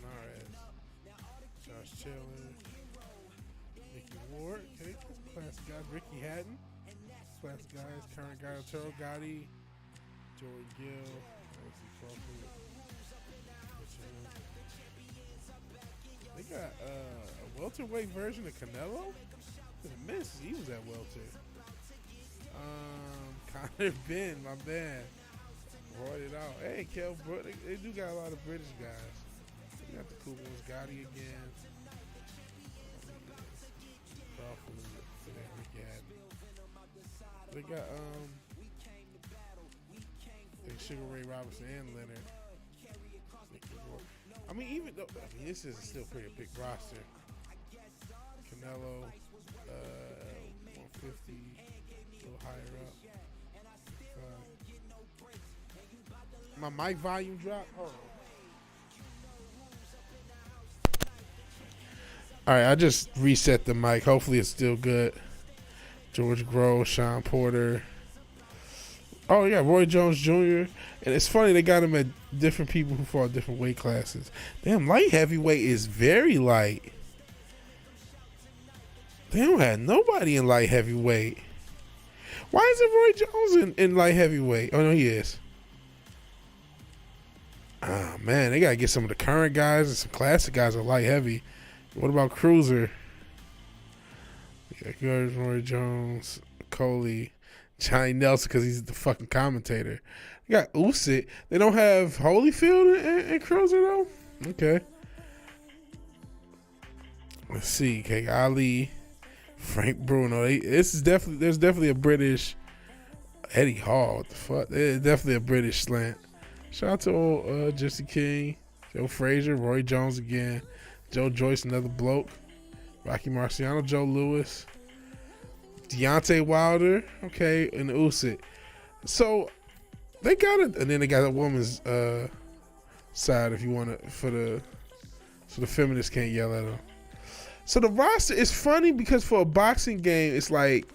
Nares. Josh Taylor. Mickey Ward. Okay, classic guys. Ricky Hatton. Classic guys. Current guy. Arturo Gotti. Jordan Gill. They got a welterweight version of Canelo. Miss, he was at welter. Connor Ben, my man, brought it out. Hey, Kel, bro, they do got a lot of British guys. They got the cool ones. Gotti again. They got Sugar Ray Robinson and Leonard. I mean, even though this is still pretty big roster. Canelo, 150, a little higher up. My mic volume dropped. Hold on. All right, I just reset the mic. Hopefully, it's still good. George Groves, Sean Porter. Oh yeah, Roy Jones Jr. And it's funny they got him at different people who fought different weight classes. Damn, light heavyweight is very light. They don't have nobody in light heavyweight. Why is it Roy Jones in light heavyweight? Oh no, he is. Ah man, they gotta get some of the current guys and some classic guys at light heavy. What about cruiser? Yeah, Roy Jones, Coley, Johnny Nelson because he's the fucking commentator. They got Usyk. They don't have Holyfield in cruiser though. Okay. Let's see. Okay, Ali, Frank Bruno. There's definitely a British. Eddie Hall. What the fuck? There's definitely a British slant. Shout out to Jesse King, Joe Frazier, Roy Jones again, Joe Joyce, another bloke, Rocky Marciano, Joe Lewis, Deontay Wilder, okay, and Usyk. So they got it, and then they got a woman's side if you want to so the feminists can't yell at them. So the roster is funny because for a boxing game, it's like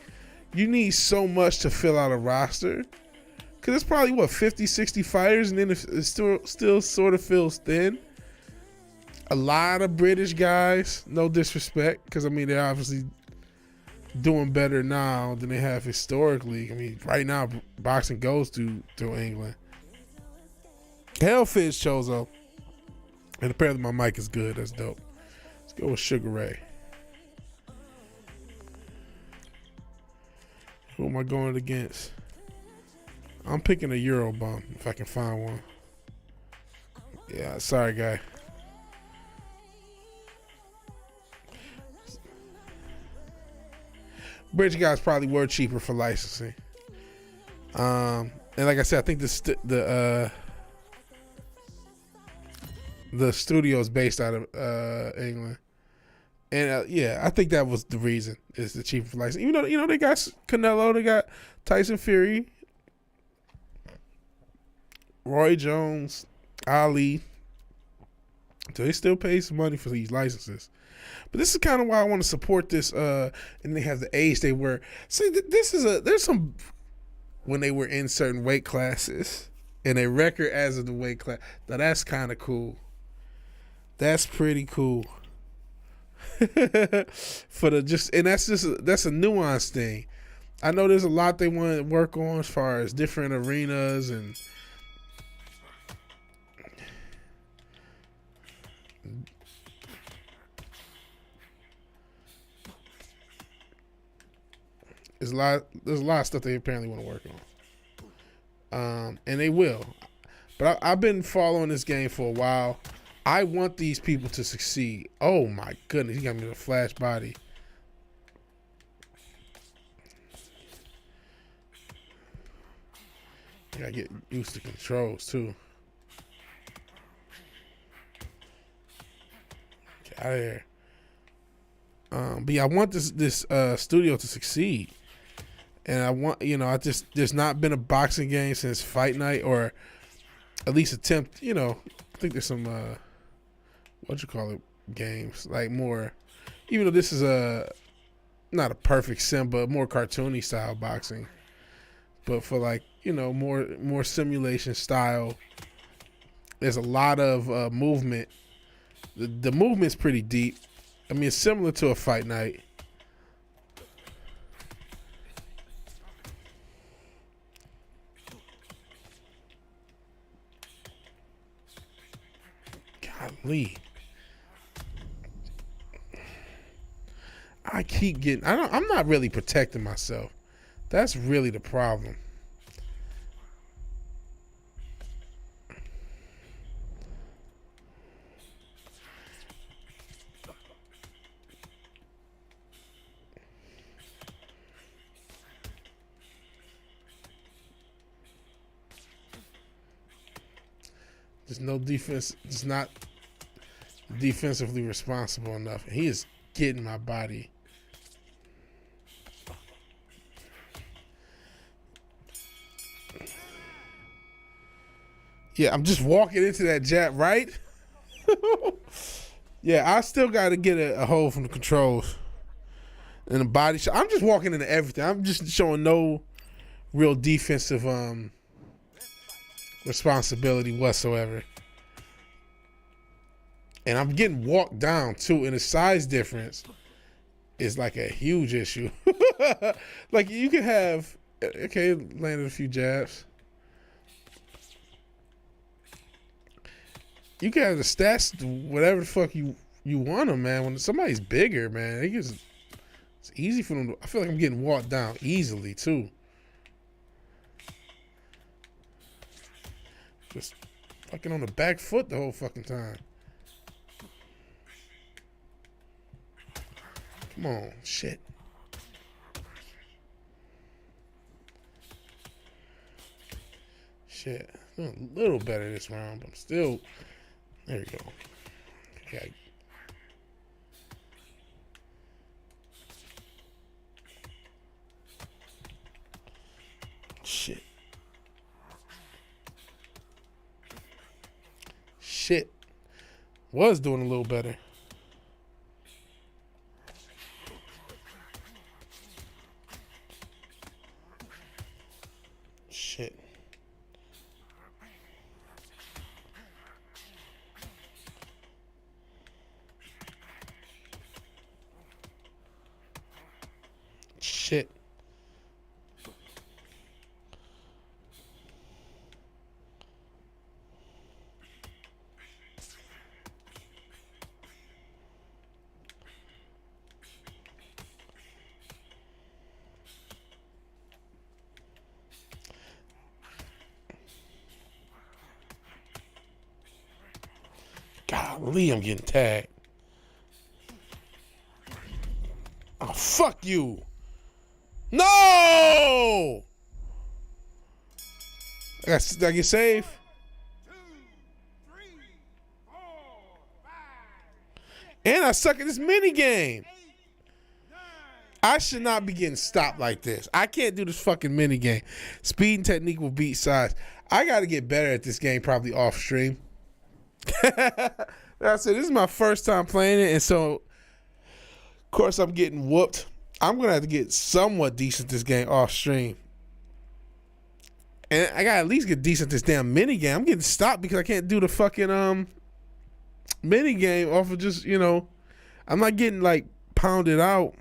you need so much to fill out a roster. Because it's probably, 50, 60 fighters, and then it still sort of feels thin. A lot of British guys, no disrespect, because, I mean, they're obviously doing better now than they have historically. I mean, right now, boxing goes through England. Hellfish shows up. And apparently my mic is good. That's dope. Let's go with Sugar Ray. Who am I going against? I'm picking a Euro bum if I can find one. Yeah, sorry, guy. British guys probably were cheaper for licensing. And like I said, I think the studio is based out of England. And yeah, I think that was the reason is the cheaper for licensing. Even though they got Canelo, they got Tyson Fury, Roy Jones, Ali. So they still pay some money for these licenses. But this is kind of why I want to support this. And they have the age they were. See, there's some when they were in certain weight classes and a record as of the weight class. Now that's kind of cool. That's pretty cool. That's a nuanced thing. I know there's a lot they want to work on as far as different arenas and there's a lot of stuff they apparently want to work on. And they will. But I've been following this game for a while. I want these people to succeed. Oh my goodness, he got me with a flash body. I gotta get used to controls too. Get out of here. But yeah, I want this studio to succeed. And I want, there's not been a boxing game since Fight Night, or at least attempt, I think there's some, games, like more, even though this is not a perfect sim, but more cartoony style boxing. But for more simulation style, there's a lot of movement. The movement's pretty deep. I mean, it's similar to a Fight Night. Golly. I'm not really protecting myself. That's really the problem. There's no defense. It's not defensively responsible enough. He is getting my body. Yeah, I'm just walking into that jab, right? Yeah, I still got to get a hold from the controls and the body shot. I'm just walking into everything. I'm just showing no real defensive responsibility whatsoever. And I'm getting walked down too, and the size difference is like a huge issue. Like you can have, okay, landed a few jabs. You can have the stats, whatever the fuck you want them, man. When somebody's bigger, man, it's easy for them. I feel like I'm getting walked down easily too. Just fucking on the back foot the whole fucking time. Come on, shit. Shit. Doing a little better this round, but I'm still. There we go. Okay. Shit. Shit. Was doing a little better. Shit. Shit. Golly, I'm getting tagged. Oh, fuck you. No! I get safe. 2, 3, 4, 5, And I suck at this mini game. 8, 9. I should not be getting stopped like this. I can't do this fucking mini game. Speed and technique will beat size. I got to get better at this game probably off stream. Like I said, this is my first time playing it, and so, of course, I'm getting whooped. I'm going to have to get somewhat decent this game off stream. And I got to at least get decent this damn mini game. I'm getting stopped because I can't do the fucking mini game off of just, I'm not getting, like, pounded out.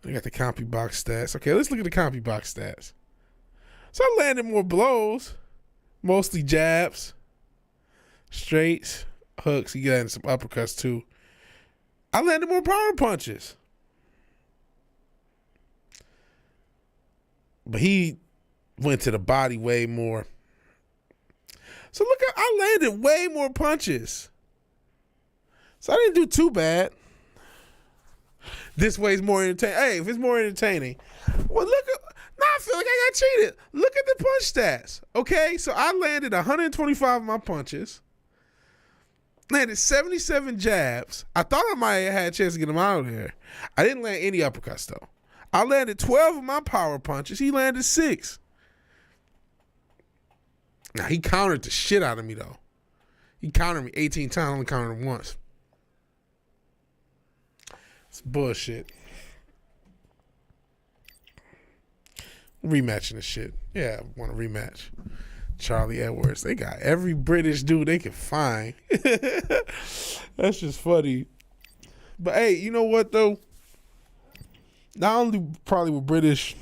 I got the CompuBox stats. Okay, let's look at the CompuBox stats. So I landed more blows, mostly jabs, straights, hooks. He got some uppercuts too. I landed more power punches. But he went to the body way more. So look, I landed way more punches. So I didn't do too bad. This way's more entertaining. Hey, if it's more entertaining, well, look at. Now I feel like I got cheated. Look at the punch stats. Okay, so I landed 125 of my punches. Landed 77 jabs. I thought I might have had a chance to get him out of there. I didn't land any uppercuts though. I landed 12 of my power punches. He landed 6. Now he countered the shit out of me though. He countered me 18 times. I only countered him once. It's bullshit. Rematching the shit. Yeah, I want a rematch. Charlie Edwards. They got every British dude they can find. That's just funny. But hey, you know what though? Not only probably were British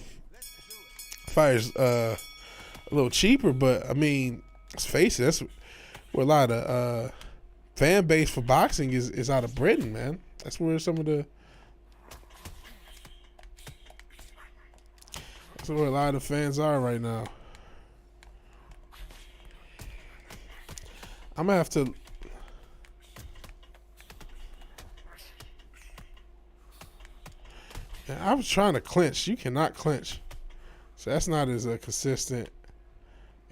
fighters a little cheaper, but I mean, let's face it, that's where a lot of fan base for boxing is out of Britain, man. That's where some of the where a lot of fans are right now. I'm gonna have to. I was trying to clinch. You cannot clinch, so that's not as consistent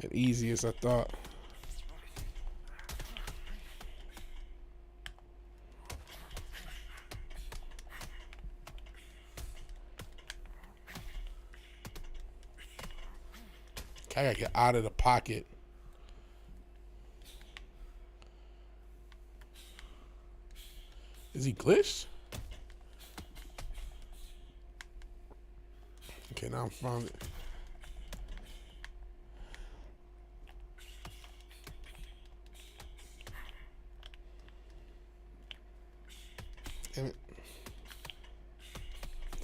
and easy as I thought. I gotta get out of the pocket. Is he glitched? Okay, now I'm found it. Damn it.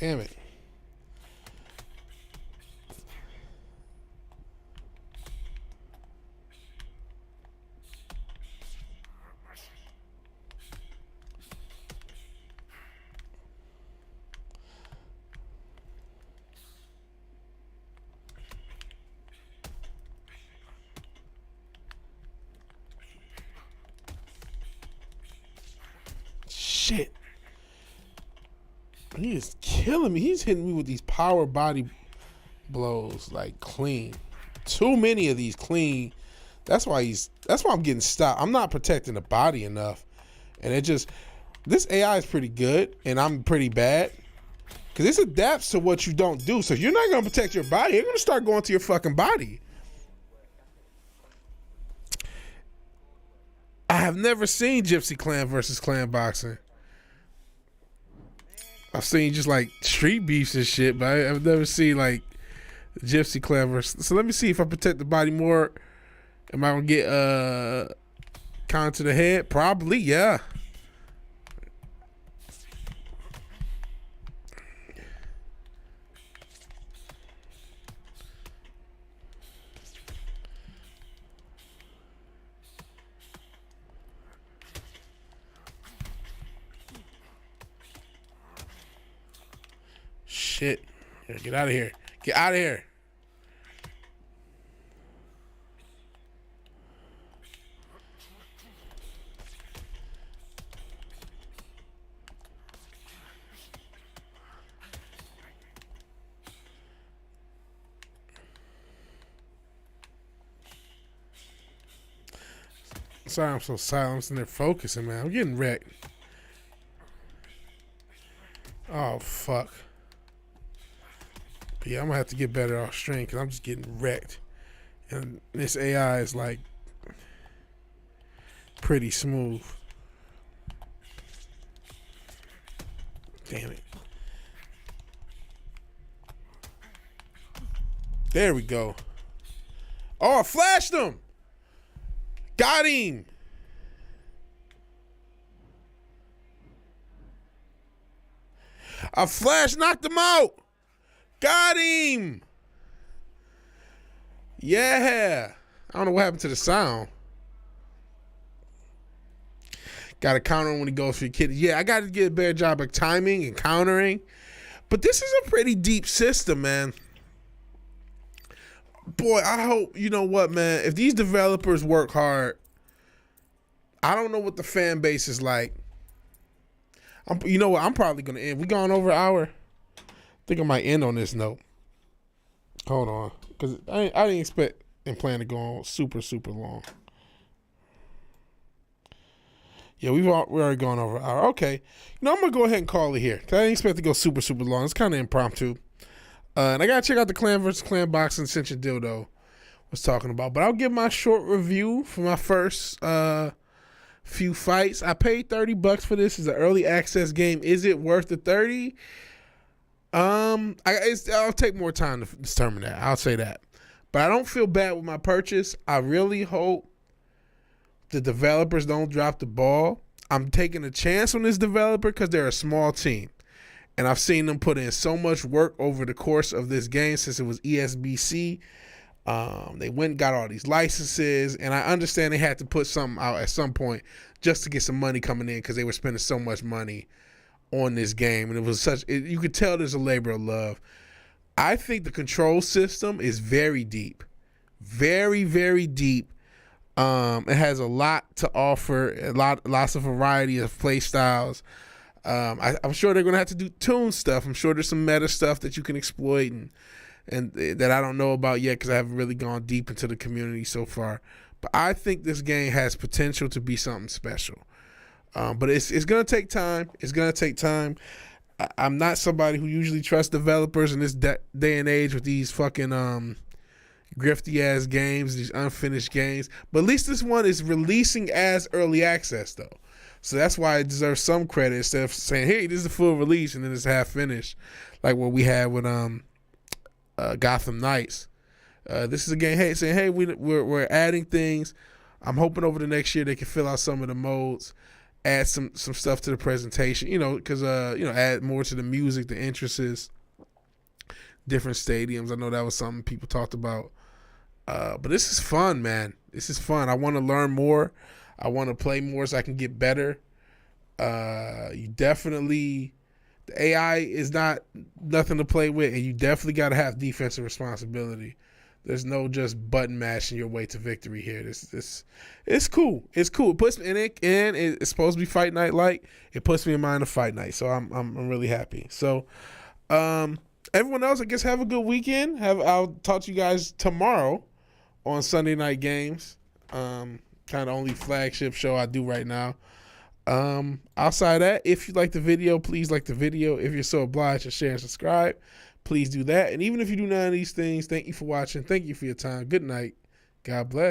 Damn it. Shit. He is killing me. He's hitting me with these power body blows like clean. Too many of these clean. That's why I'm getting stopped. I'm not protecting the body enough. And this AI is pretty good and I'm pretty bad. Because this adapts to what you don't do. So if you're not going to protect your body, you're going to start going to your fucking body. I have never seen Gypsy Clan versus Clan boxing. I've seen just like street beefs and shit, but I've never seen like Gypsy Clan versus. So let me see if I protect the body more. Am I gonna get counter to the head? Probably, yeah. Shit. Here, get out of here. Get out of here. Sorry I'm so silent. I'm sitting there focusing, man. I'm getting wrecked. Oh, fuck. But yeah, I'm going to have to get better off strength because I'm just getting wrecked. And this AI is like pretty smooth. Damn it. There we go. Oh, I flashed him. Got him. I flash knocked him out. Got him. Yeah. I don't know what happened to the sound. Got to counter him when he goes for your kid. Yeah, I got to get a better job of timing and countering. But this is a pretty deep system, man. Boy, I hope, you know what, man, if these developers work hard, I don't know what the fan base is like. You know what, I'm probably going to end. We gone over an hour. I think I might end on this note. Hold on. Because I didn't expect and plan to go on super, super long. Yeah, we're already gone over an hour. Okay. You know, I'm going to go ahead and call it here. Because I didn't expect to go super, super long. It's kind of impromptu. And I got to check out the Clan versus Clan boxing Cinch and Dildo was talking about. But I'll give my short review for my first few fights. I paid $30 for this. It's an early access game. Is it worth the $30? I'll take more time to determine that. I'll say that. But I don't feel bad with my purchase. I really hope the developers don't drop the ball. I'm taking a chance on this developer because they're a small team. And I've seen them put in so much work over the course of this game since it was ESBC. They went and got all these licenses. And I understand they had to put something out at some point just to get some money coming in because they were spending so much money on this game. And it was you could tell there's a labor of love. I think the control system is very deep. Very, very deep. It has a lot to offer, lots of variety of play styles. I'm sure they're going to have to do tune stuff. I'm sure there's some meta stuff that you can exploit and and that I don't know about yet because I haven't really gone deep into the community so far. But I think this game has potential to be something special. But it's going to take time. It's going to take time. I'm not somebody who usually trusts developers in this day and age with these fucking grifty-ass games, these unfinished games. But at least this one is releasing as early access, though. So that's why it deserves some credit instead of saying, hey, this is a full release and then it's half finished, like what we had with Gotham Knights. This is a game, hey, saying, hey, we're adding things. I'm hoping over the next year they can fill out some of the modes, add some stuff to the presentation, because add more to the music, the entrances, different stadiums. I know that was something people talked about. But this is fun, man. This is fun. I want to learn more. I want to play more so I can get better. The AI is not nothing to play with, and you definitely got to have defensive responsibility. There's no just button mashing your way to victory here. This it's cool. It's cool. It puts me in it, and it's supposed to be fight night like. It puts me in mind of fight night, so I'm really happy. So, everyone else, I guess, have a good weekend. I'll talk to you guys tomorrow on Sunday Night Games. Kind of only flagship show I do right now. Outside that, if you like the video, please like the video. If you're so obliged to share and subscribe, please do that. And even if you do none of these things, thank you for watching. Thank you for your time. Good night. God bless.